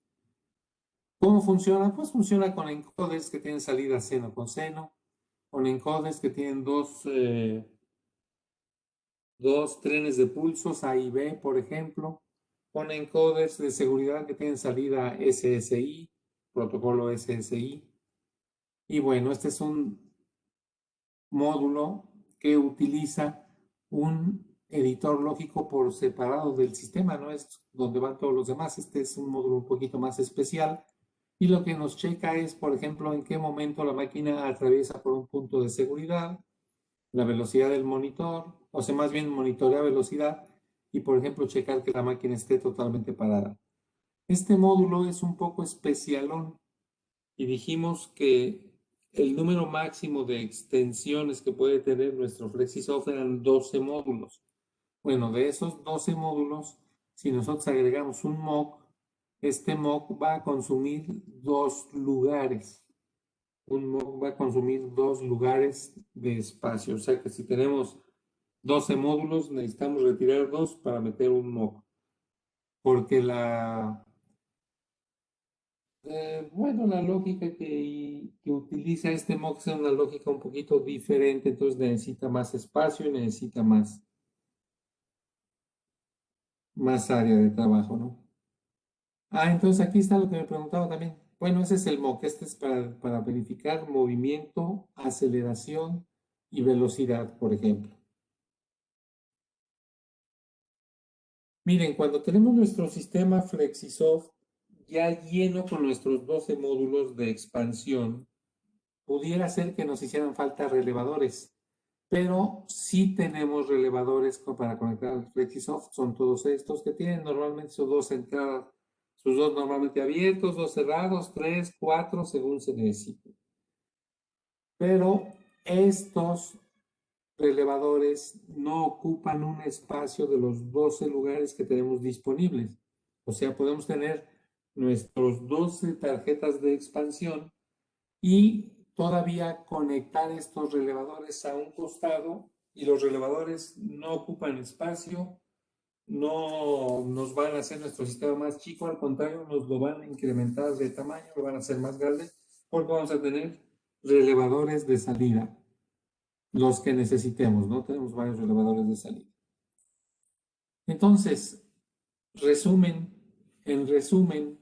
¿Cómo funciona? Pues funciona con encoders que tienen salida seno con seno, con encoders que tienen dos trenes de pulsos A y B, por ejemplo, con encoders de seguridad que tienen salida SSI, protocolo SSI. Y bueno, este es un módulo que utiliza un editor lógico por separado del sistema, no es donde van todos los demás. Este es un módulo un poquito más especial y lo que nos checa es, por ejemplo, en qué momento la máquina atraviesa por un punto de seguridad, la velocidad del monitor, o sea, más bien monitorea velocidad y, por ejemplo, checar que la máquina esté totalmente parada. Este módulo es un poco especialón y dijimos que el número máximo de extensiones que puede tener nuestro FlexiSoft eran 12 módulos. Bueno, de esos 12 módulos, si nosotros agregamos un MOC, este MOC va a consumir 2 lugares. Un MOC va a consumir 2 lugares de espacio. O sea que si tenemos 12 módulos, necesitamos retirar 2 para meter un MOC. Porque bueno, la lógica que utiliza este MOX es una lógica un poquito diferente, entonces necesita más espacio y necesita más área de trabajo, ¿no? Entonces aquí está lo que me preguntaba también. Bueno, ese es el MOC, este es para verificar movimiento, aceleración y velocidad, por ejemplo. Miren, cuando tenemos nuestro sistema FlexiSoft ya lleno con nuestros 12 módulos de expansión, pudiera ser que nos hicieran falta relevadores, pero sí tenemos relevadores para conectar al FlexiSoft. Son todos estos que tienen normalmente sus 2 entradas, sus 2 normalmente abiertos, 2 cerrados, 3, 4, según se necesite. Pero estos relevadores no ocupan un espacio de los 12 lugares que tenemos disponibles. O sea, podemos tener nuestros 12 tarjetas de expansión y todavía conectar estos relevadores a un costado, y los relevadores no ocupan espacio, no nos van a hacer nuestro sistema más chico, al contrario, nos lo van a incrementar de tamaño, lo van a hacer más grande, porque vamos a tener relevadores de salida, los que necesitemos, ¿no? Tenemos varios relevadores de salida. Entonces, en resumen,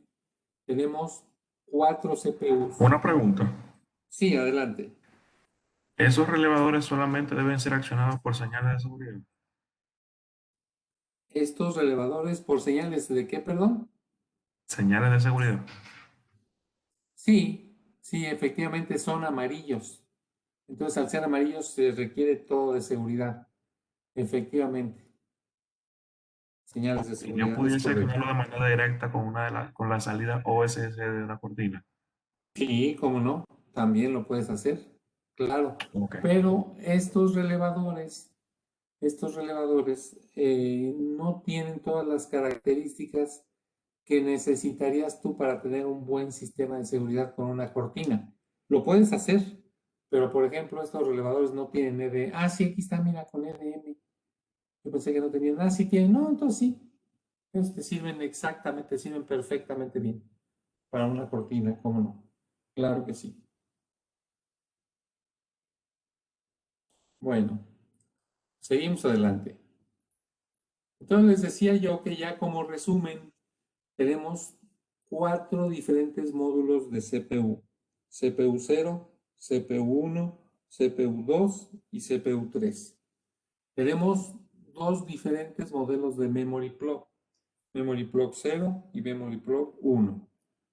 tenemos 4 CPUs. Una pregunta. Sí, adelante. ¿Esos relevadores solamente deben ser accionados por señales de seguridad? Estos relevadores por señales de qué, perdón. Señales de seguridad. Sí, sí, efectivamente son amarillos. Entonces, al ser amarillos se requiere todo de seguridad. Efectivamente. Señales de Y yo seguridad, es pudiese correcto. accionarlo de manera directa con la salida OSS de la cortina. Sí, cómo no, también lo puedes hacer, claro. Ok. Pero estos relevadores no tienen todas las características que necesitarías tú para tener un buen sistema de seguridad con una cortina. Lo puedes hacer, pero por ejemplo, estos relevadores no tienen EDM. Ah, sí, aquí está, mira, con EDM. Yo pensé que no tenían. Ah, sí tienen. No, entonces sí. Ellos te sirven exactamente, te sirven perfectamente bien para una cortina, ¿cómo no? Claro que sí. Bueno, seguimos adelante. Entonces les decía yo que ya como resumen tenemos 4 diferentes módulos de CPU. CPU 0, CPU 1, CPU 2 y CPU 3. Tenemos 2 diferentes modelos de Memory Plug. Memory Plug 0 y Memory Plug 1.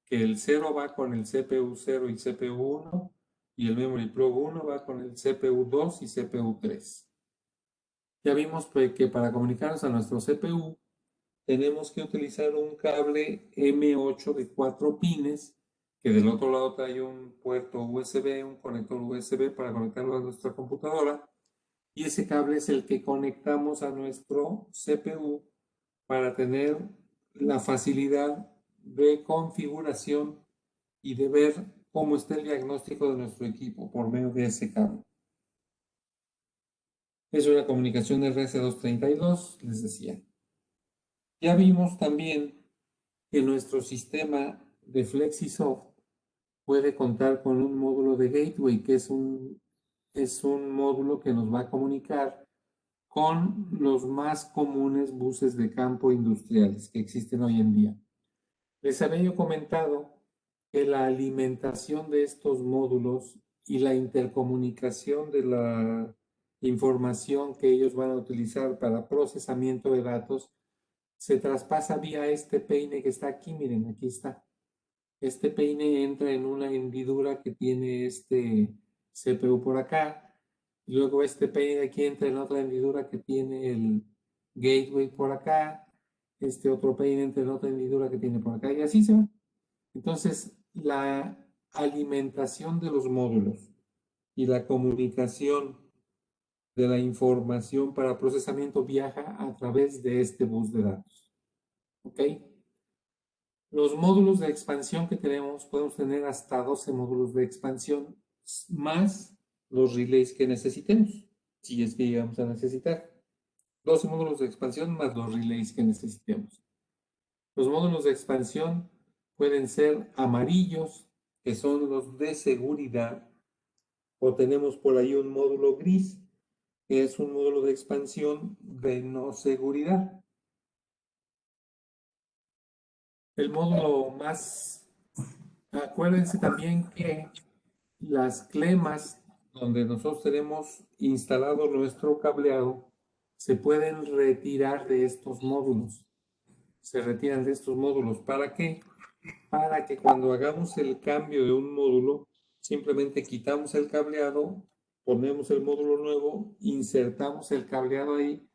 Que el 0 va con el CPU 0 y CPU 1 y el Memory Plug 1 va con el CPU 2 y CPU 3. Ya vimos que para comunicarnos a nuestro CPU tenemos que utilizar un cable M8 de 4 pines, que del otro lado trae un puerto USB, un conector USB para conectarlo a nuestra computadora, y ese cable es el que conectamos a nuestro CPU para tener la facilidad de configuración y de ver cómo está el diagnóstico de nuestro equipo por medio de ese cable. Es una comunicación RS232, les decía. Ya vimos también que nuestro sistema de FlexiSoft puede contar con un módulo de gateway, que es un módulo que nos va a comunicar con los más comunes buses de campo industriales que existen hoy en día. Les había yo comentado que la alimentación de estos módulos y la intercomunicación de la información que ellos van a utilizar para procesamiento de datos se traspasa vía este peine que está aquí, miren, aquí está. Este peine entra en una hendidura que tiene este CPU por acá, y luego este peine de aquí entra en otra hendidura que tiene el gateway por acá, este otro peine entra en otra hendidura que tiene por acá, y así se va. Entonces, la alimentación de los módulos y la comunicación de la información para procesamiento viaja a través de este bus de datos. ¿Ok? Los módulos de expansión que tenemos, podemos tener hasta 12 módulos de expansión más los relays que necesitemos, si es que llegamos a necesitar. 12 módulos de expansión más los relays que necesitemos. Los módulos de expansión pueden ser amarillos, que son los de seguridad, o tenemos por ahí un módulo gris, que es un módulo de expansión de no seguridad. El módulo más, acuérdense también que las clemas donde nosotros tenemos instalado nuestro cableado se pueden retirar de estos módulos. Se retiran de estos módulos. ¿Para qué? Para que cuando hagamos el cambio de un módulo, simplemente quitamos el cableado, ponemos el módulo nuevo, insertamos el cableado ahí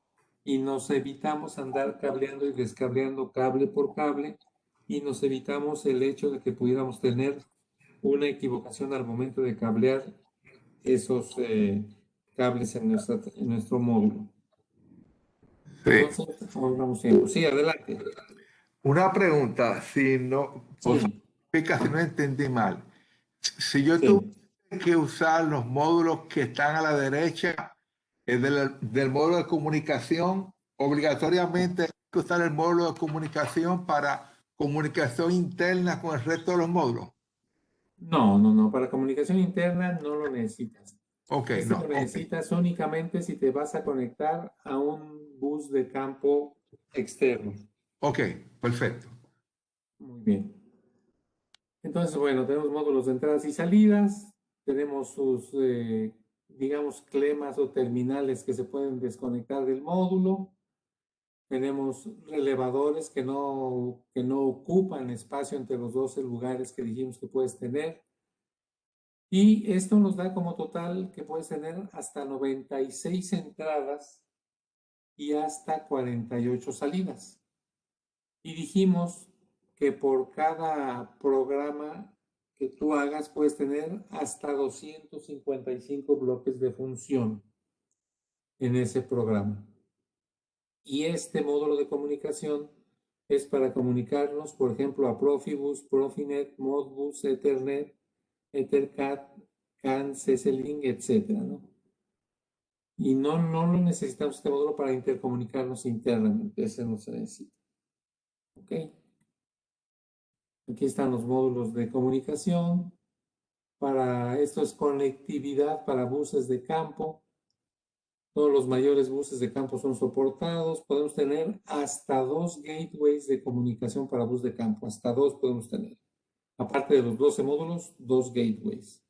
y nos evitamos andar cableando y descableando cable por cable, y nos evitamos el hecho de que pudiéramos tener una equivocación al momento de cablear esos cables en nuestro módulo. Sí. Entonces, ahorramos tiempo. Sí, adelante. Una pregunta, si no, o sea, Sí, si no entendí mal. Si yo tuve sí. que usar los módulos que están a la derecha del módulo de comunicación. Obligatoriamente hay que usar el módulo de comunicación para comunicación interna con el resto de los módulos. No, para comunicación interna no lo necesitas. Ok, Este no. lo necesitas únicamente si te vas a conectar a un bus de campo externo. Ok, perfecto. Muy bien. Entonces, bueno, tenemos módulos de entradas y salidas, tenemos sus, digamos, clemas o terminales que se pueden desconectar del módulo, tenemos relevadores que no ocupan espacio entre los 12 lugares que dijimos que puedes tener. Y esto nos da como total que puedes tener hasta 96 entradas y hasta 48 salidas. Y dijimos que por cada programa que tú hagas puedes tener hasta 255 bloques de función en ese programa. Y este módulo de comunicación es para comunicarnos, por ejemplo, a Profibus, Profinet, Modbus, Ethernet, Ethercat, CAN, CC-Link, etcétera, ¿no? Y no lo necesitamos este módulo para intercomunicarnos internamente, ese no se necesita. ¿Ok? Aquí están los módulos de comunicación. Esto es conectividad para buses de campo. Todos los mayores buses de campo son soportados. Podemos tener hasta 2 gateways de comunicación para bus de campo. Hasta 2 podemos tener. Aparte de los 12 módulos, 2 gateways.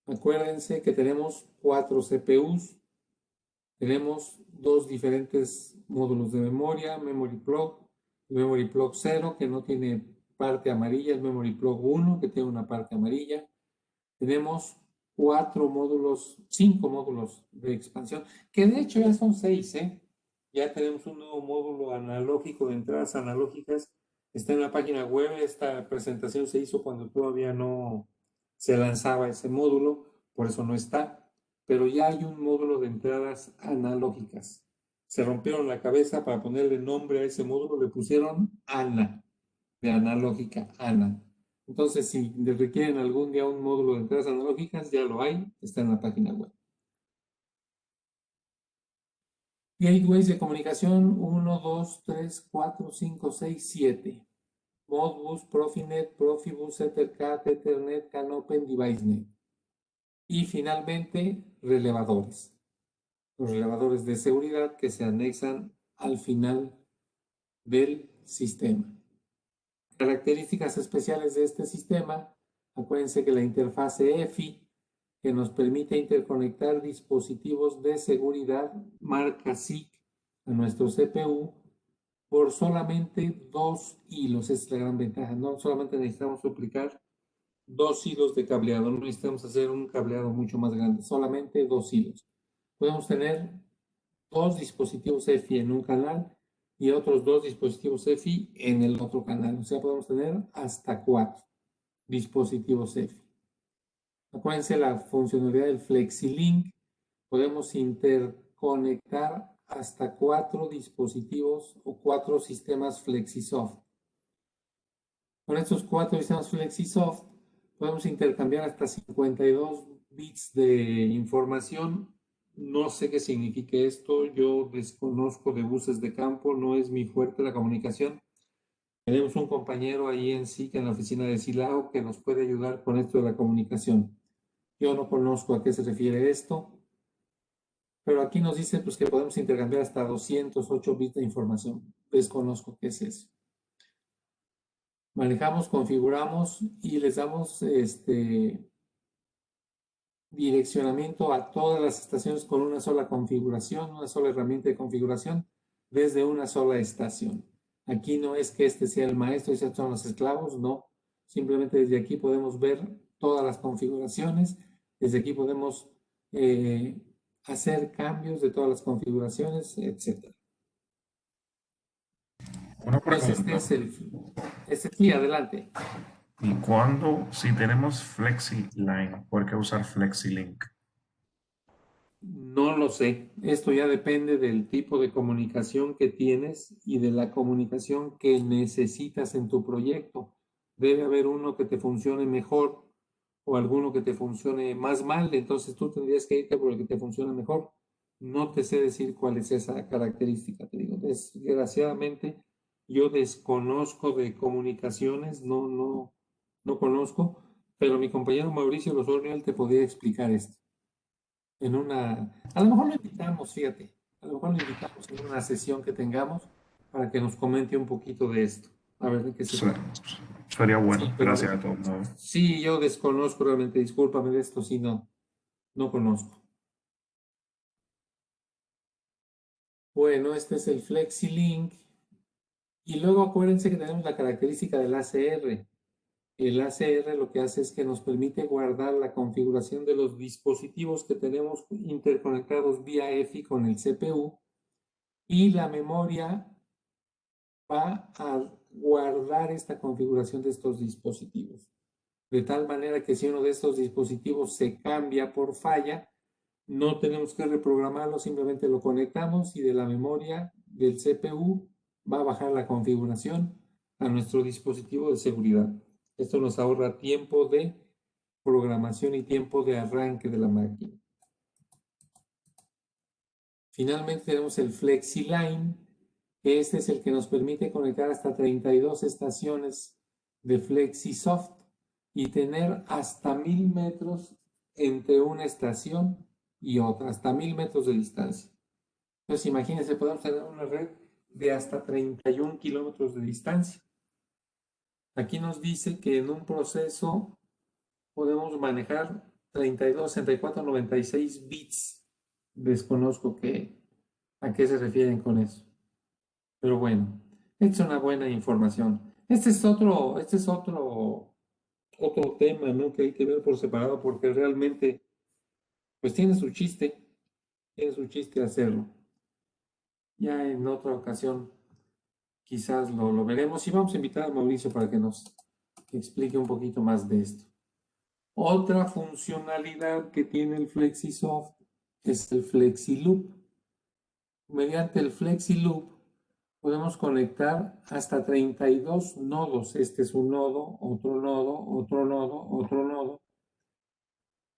Acuérdense que tenemos 4 CPUs. Tenemos 2 diferentes módulos de memoria, Memory Plug, Memory Plug 0, que no tiene parte amarilla, el Memory Plug 1, que tiene una parte amarilla. Tenemos 5 módulos de expansión, que de hecho ya son 6, ¿eh? Ya tenemos un nuevo módulo analógico de entradas analógicas. Está en la página web. Esta presentación se hizo cuando todavía no se lanzaba ese módulo, por eso no está. Pero ya hay un módulo de entradas analógicas. Se rompieron la cabeza para ponerle nombre a ese módulo, le pusieron ANA, de analógica, ANA. Entonces, si requieren algún día un módulo de entradas analógicas, ya lo hay, está en la página web. Gateways de comunicación 1, 2, 3, 4, 5, 6, 7. Modbus, Profinet, Profibus, Ethercat, Ethernet, CANopen, DeviceNet. Y finalmente, relevadores. Los relevadores de seguridad que se anexan al final del sistema. Características especiales de este sistema. Acuérdense que la interfase EFI, que nos permite interconectar dispositivos de seguridad marca SIC a nuestro CPU por solamente 2 hilos. Esa es la gran ventaja. No solamente necesitamos duplicar 2 hilos de cableado, no necesitamos hacer un cableado mucho más grande, solamente 2 hilos. Podemos tener 2 dispositivos EFI en un canal y otros 2 dispositivos EFI en el otro canal. O sea, podemos tener hasta 4 dispositivos EFI. Acuérdense la funcionalidad del FlexiLink. Podemos interconectar hasta 4 dispositivos o 4 sistemas FlexiSoft. Con estos 4 sistemas FlexiSoft podemos intercambiar hasta 52 bits de información. No sé qué significa esto. Yo desconozco de buses de campo. No es mi fuerte la comunicación. Tenemos un compañero ahí en SIC, en la oficina de Silao, que nos puede ayudar con esto de la comunicación. Yo no conozco a qué se refiere esto, pero aquí nos dice pues, que podemos intercambiar hasta 208 bits de información. Desconozco qué es eso. Manejamos, configuramos y les damos direccionamiento a todas las estaciones con una sola configuración, una sola herramienta de configuración desde una sola estación. Aquí no es que este sea el maestro y estos son los esclavos, no. Simplemente desde aquí podemos ver todas las configuraciones. Desde aquí podemos hacer cambios de todas las configuraciones, etc. Una Entonces, pregunta. sí, adelante. ¿Y cuándo, si tenemos FlexiLine, por qué usar FlexiLink? No lo sé. Esto ya depende del tipo de comunicación que tienes y de la comunicación que necesitas en tu proyecto. Debe haber uno que te funcione mejor o alguno que te funcione más mal, entonces tú tendrías que irte por el que te funciona mejor. No te sé decir cuál es esa característica, te digo. Desgraciadamente, yo desconozco de comunicaciones, no conozco, pero mi compañero Mauricio Lozorio, él te podría explicar esto. A lo mejor lo invitamos, fíjate, a lo mejor lo invitamos en una sesión que tengamos para que nos comente un poquito de esto, a ver de qué se Sí, trata. sería bueno. Sí, Gracias pero a todos modos. sí, yo desconozco realmente, discúlpame de esto, sí, no conozco. Bueno, este es el FlexiLink. Y luego acuérdense que tenemos la característica del ACR. El ACR lo que hace es que nos permite guardar la configuración de los dispositivos que tenemos interconectados vía EFI con el CPU y la memoria va a guardar esta configuración de estos dispositivos. De tal manera que si uno de estos dispositivos se cambia por falla, no tenemos que reprogramarlo, simplemente lo conectamos y de la memoria del CPU va a bajar la configuración a nuestro dispositivo de seguridad. Esto nos ahorra tiempo de programación y tiempo de arranque de la máquina. Finalmente tenemos el FlexiLine, que este es el que nos permite conectar hasta 32 estaciones de FlexiSoft y tener hasta 1000 metros entre una estación y otra, hasta 1000 metros de distancia. Entonces, imagínense, podemos tener una red de hasta 31 kilómetros de distancia. Aquí nos dice que en un proceso podemos manejar 32, 64, 96 bits. Desconozco a qué se refieren con eso. Pero bueno, esta es una buena información. Otro tema, ¿no? Que hay que ver por separado porque realmente, pues tiene su chiste hacerlo. Ya en otra ocasión quizás lo veremos y vamos a invitar a Mauricio para que nos explique un poquito más de esto. Otra funcionalidad que tiene el FlexiSoft es el FlexiLoop. Mediante el FlexiLoop podemos conectar hasta 32 nodos. Este es un nodo, otro nodo, otro nodo, otro nodo,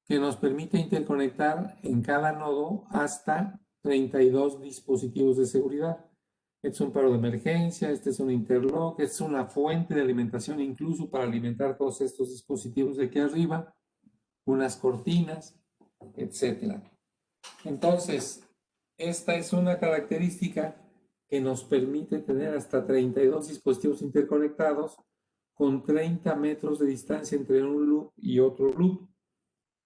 que nos permite interconectar en cada nodo hasta 32 dispositivos de seguridad. Este es un paro de emergencia, este es un interlock, este es una fuente de alimentación incluso para alimentar todos estos dispositivos de aquí arriba, unas cortinas, etc. Entonces, esta es una característica que nos permite tener hasta 32 dispositivos interconectados con 30 metros de distancia entre un loop y otro loop,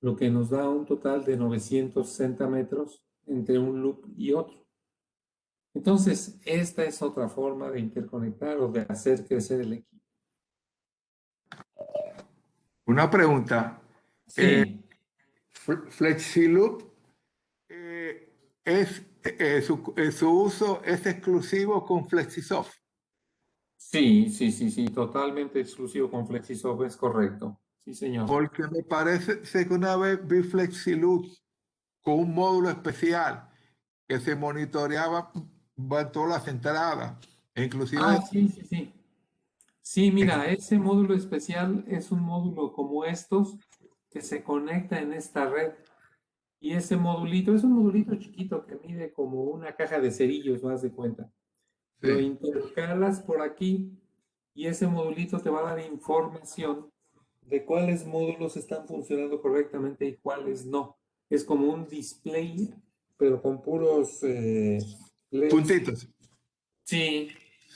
lo que nos da un total de 960 metros entre un loop y otro. Entonces, esta es otra forma de interconectar o de hacer crecer el equipo. Una pregunta. Sí, FlexiLoop su uso es exclusivo con FlexiSoft. sí, totalmente exclusivo con FlexiSoft, es correcto. Sí, señor. Porque me parece sé que una vez vi FlexiLoop con un módulo especial que se monitoreaba todas las entradas. E inclusive, Sí. Sí, mira, ese módulo especial es un módulo como estos que se conecta en esta red. Y ese modulito es un modulito chiquito que mide como una caja de cerillos, más de cuenta. Lo sí, intercalas por aquí y ese modulito te va a dar información de cuáles módulos están funcionando correctamente y cuáles no. Es como un display, pero con puros LEDs. puntitos. Sí,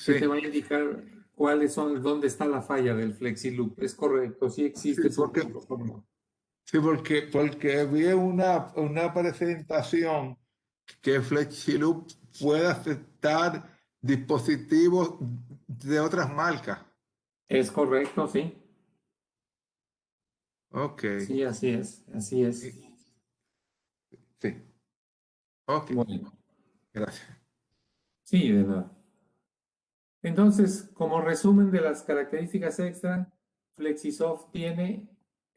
que te Sí, va a indicar cuáles son, dónde está la falla del FlexiLoop. Es correcto, sí sí, existe ese porque, módulo, ¿cómo no? sí, porque vi una presentación que FlexiLoop puede aceptar dispositivos de otras marcas. Es correcto, sí. Ok, Sí, así es, así es. sí, ok, Bueno, gracias. sí, de nada. Entonces, como resumen de las características extra, FlexiSoft tiene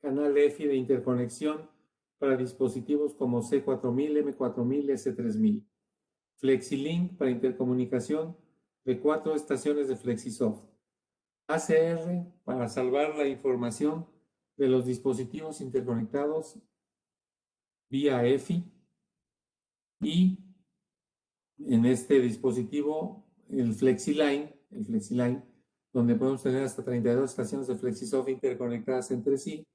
canal EFI de interconexión para dispositivos como C4000, M4000, S3000. FlexiLink para intercomunicación de 4 estaciones de FlexiSoft. ACR para salvar la información de los dispositivos interconectados vía EFI y en este dispositivo el FlexiLine, donde podemos tener hasta 32 estaciones de FlexiSoft interconectadas entre sí,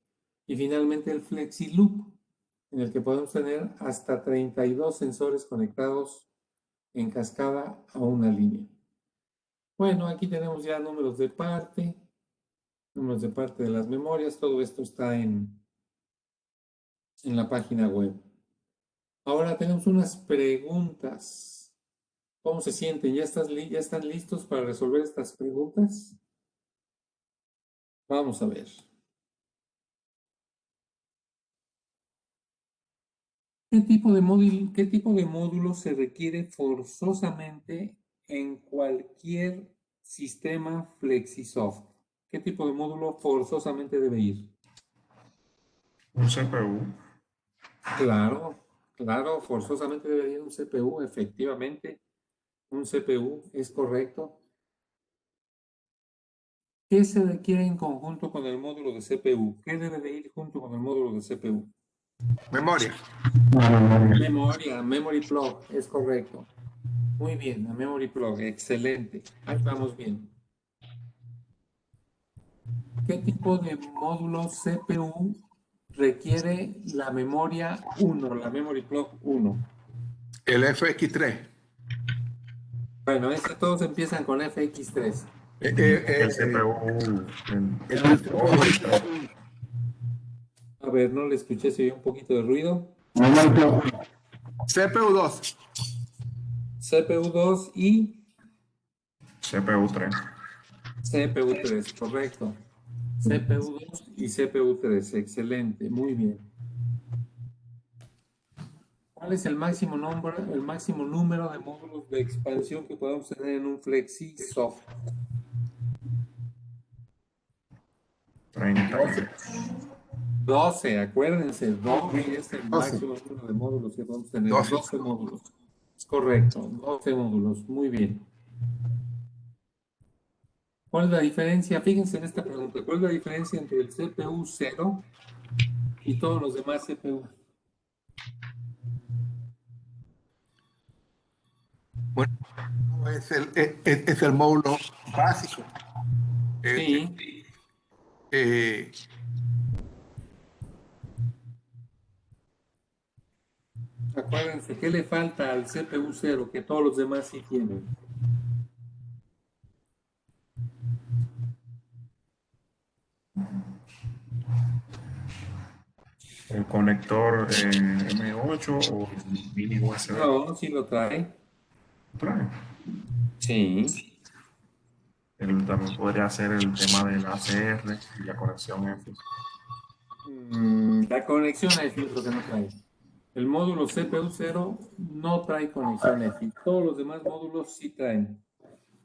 y finalmente el FlexiLoop, en el que podemos tener hasta 32 sensores conectados en cascada a una línea. Bueno, aquí tenemos ya números de parte de las memorias, todo esto está en la página web. Ahora tenemos unas preguntas. ¿Cómo se sienten? ¿Ya están listos para resolver estas preguntas? Vamos a ver. ¿Qué tipo de módulo se requiere forzosamente en cualquier sistema FlexiSoft? ¿Qué tipo de módulo forzosamente debe ir? Un CPU. Claro, forzosamente debe ir un CPU, efectivamente. Un CPU es correcto. ¿Qué se requiere en conjunto con el módulo de CPU? ¿Qué debe de ir junto con el módulo de CPU? Memoria. Memoria, memory plug, es correcto. Muy bien, la memory plug, excelente. Ahí vamos bien. ¿Qué tipo de módulo CPU requiere la memoria 1, la memory plug 1? El FX3. Bueno, todos empiezan con FX3. El CPU. A ver, no le escuché, se oyó un poquito de ruido. CPU2. CPU2 y CPU3. CPU3, correcto. CPU2 y CPU3, excelente, muy bien. ¿Cuál es el máximo número de módulos de expansión que podemos tener en un FlexiSoft? 30. 12, acuérdense, 12 es el máximo número de módulos que podemos tener. 12 módulos. Es correcto, 12 módulos, muy bien. ¿Cuál es la diferencia? Fíjense en esta pregunta. ¿Cuál es la diferencia entre el CPU 0 y todos los demás CPU? Bueno, es el módulo básico. Sí. Acuérdense, ¿qué le falta al CPU 0 que todos los demás sí tienen? El conector M8 o el mini USB. No, sí lo trae. Trae. Sí. También podría ser el tema del ACR y la conexión EFI. La conexión EFI es lo que no trae. El módulo CPU 0 no trae conexión EFI. Todos los demás módulos sí traen.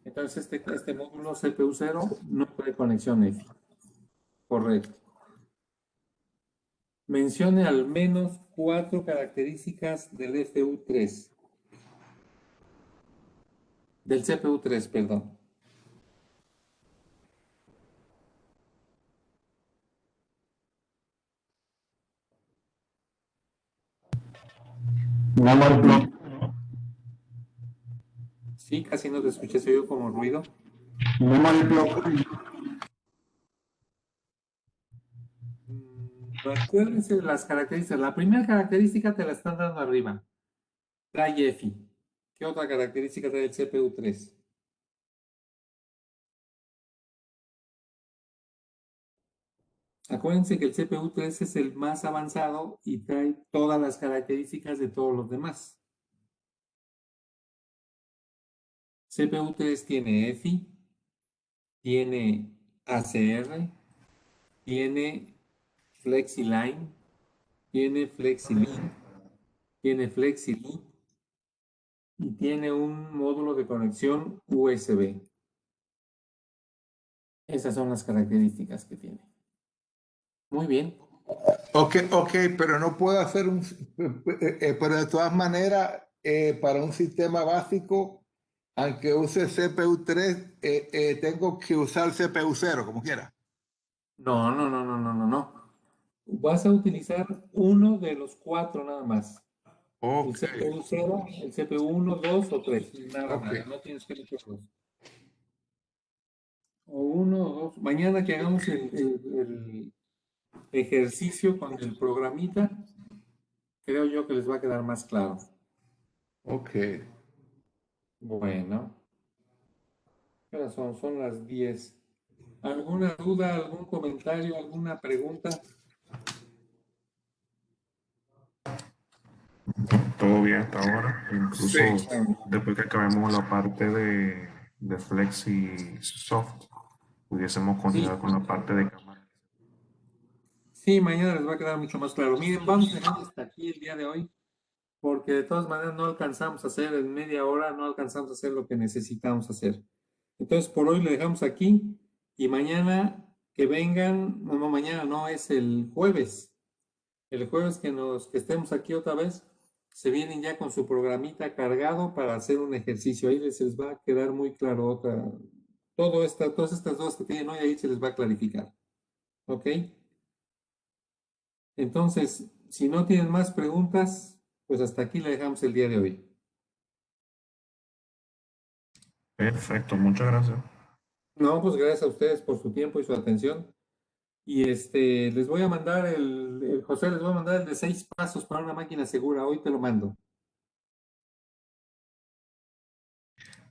Entonces este módulo CPU 0 no trae conexión EFI. Correcto. Mencione al menos 4 características del FU3. Del CPU3, perdón. Sí, casi no te escuché, se oyó como ruido. Acuérdense de las características. La primera característica te la están dando arriba. Trae EFI. ¿Qué otra característica trae el CPU3? Acuérdense que el CPU3 es el más avanzado y trae todas las características de todos los demás. CPU3 tiene EFI, tiene ACR, tiene FlexiLine, tiene FlexiLink, tiene FlexiLoop y tiene un módulo de conexión USB. Esas son las características que tiene. Muy bien. Ok, pero no puedo hacer pero de todas maneras, para un sistema básico, aunque use CPU3, tengo que usar CPU0, como quiera. No. Vas a utilizar uno de los 4 nada más. El Ok, CPU 0, el CPU 1, 2 o 3. Nada ok. más. No tienes que meter dos. O uno o dos. Mañana que hagamos el ejercicio con el programita, creo yo que les va a quedar más claro. Ok. Bueno, ¿qué horas son? Son las 10. ¿Alguna duda, algún comentario, alguna pregunta? Todo bien hasta ahora. Incluso Sí. después que acabemos la parte de Flexi Soft, pudiésemos Sí, continuar con la parte de cámara. sí, mañana les va a quedar mucho más claro. Miren, vamos a dejar hasta aquí el día de hoy, porque de todas maneras no alcanzamos a hacer en media hora, no alcanzamos a hacer lo que necesitamos hacer. Entonces, por hoy le dejamos aquí y mañana que vengan, no, mañana no, es el jueves. El jueves que estemos aquí otra vez, se vienen ya con su programita cargado para hacer un ejercicio. Ahí les va a quedar muy claro todas estas dudas que tienen hoy, ahí se les va a clarificar. ¿Ok? Entonces, si no tienen más preguntas, pues hasta aquí le dejamos el día de hoy. Perfecto, muchas gracias. No, pues gracias a ustedes por su tiempo y su atención. Y les voy a mandar José, les voy a mandar el de 6 pasos para una máquina segura. Hoy te lo mando.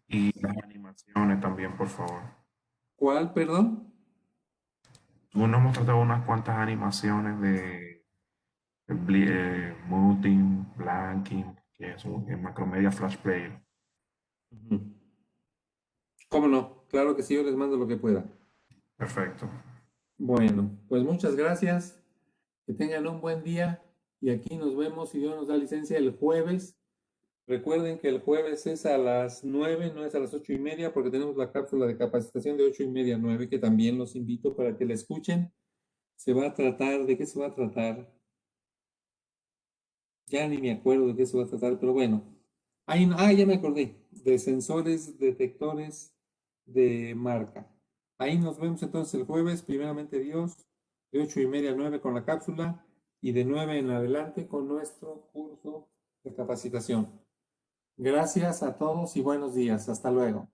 Y las animaciones también, por favor. ¿Cuál, perdón? Tú nos mostraste unas cuantas animaciones de muting, blanking, que es en Macromedia Flash Player. Ujú. ¿Cómo no? Claro que sí, yo les mando lo que pueda. Perfecto. Bueno, pues muchas gracias. Que tengan un buen día y aquí nos vemos, si Dios nos da licencia, el jueves. Recuerden que el jueves es a las 9, no es a las 8:30, porque tenemos la cápsula de capacitación de 8:30 a 9, que también los invito para que la escuchen. Se va a tratar, ¿de qué se va a tratar? Ya ni me acuerdo de qué se va a tratar, pero bueno. Ya me acordé, de sensores detectores de marca. Ahí nos vemos entonces el jueves, primeramente Dios, de 8:30 a 9 con la cápsula y de 9 en adelante con nuestro curso de capacitación. Gracias a todos y buenos días. Hasta luego.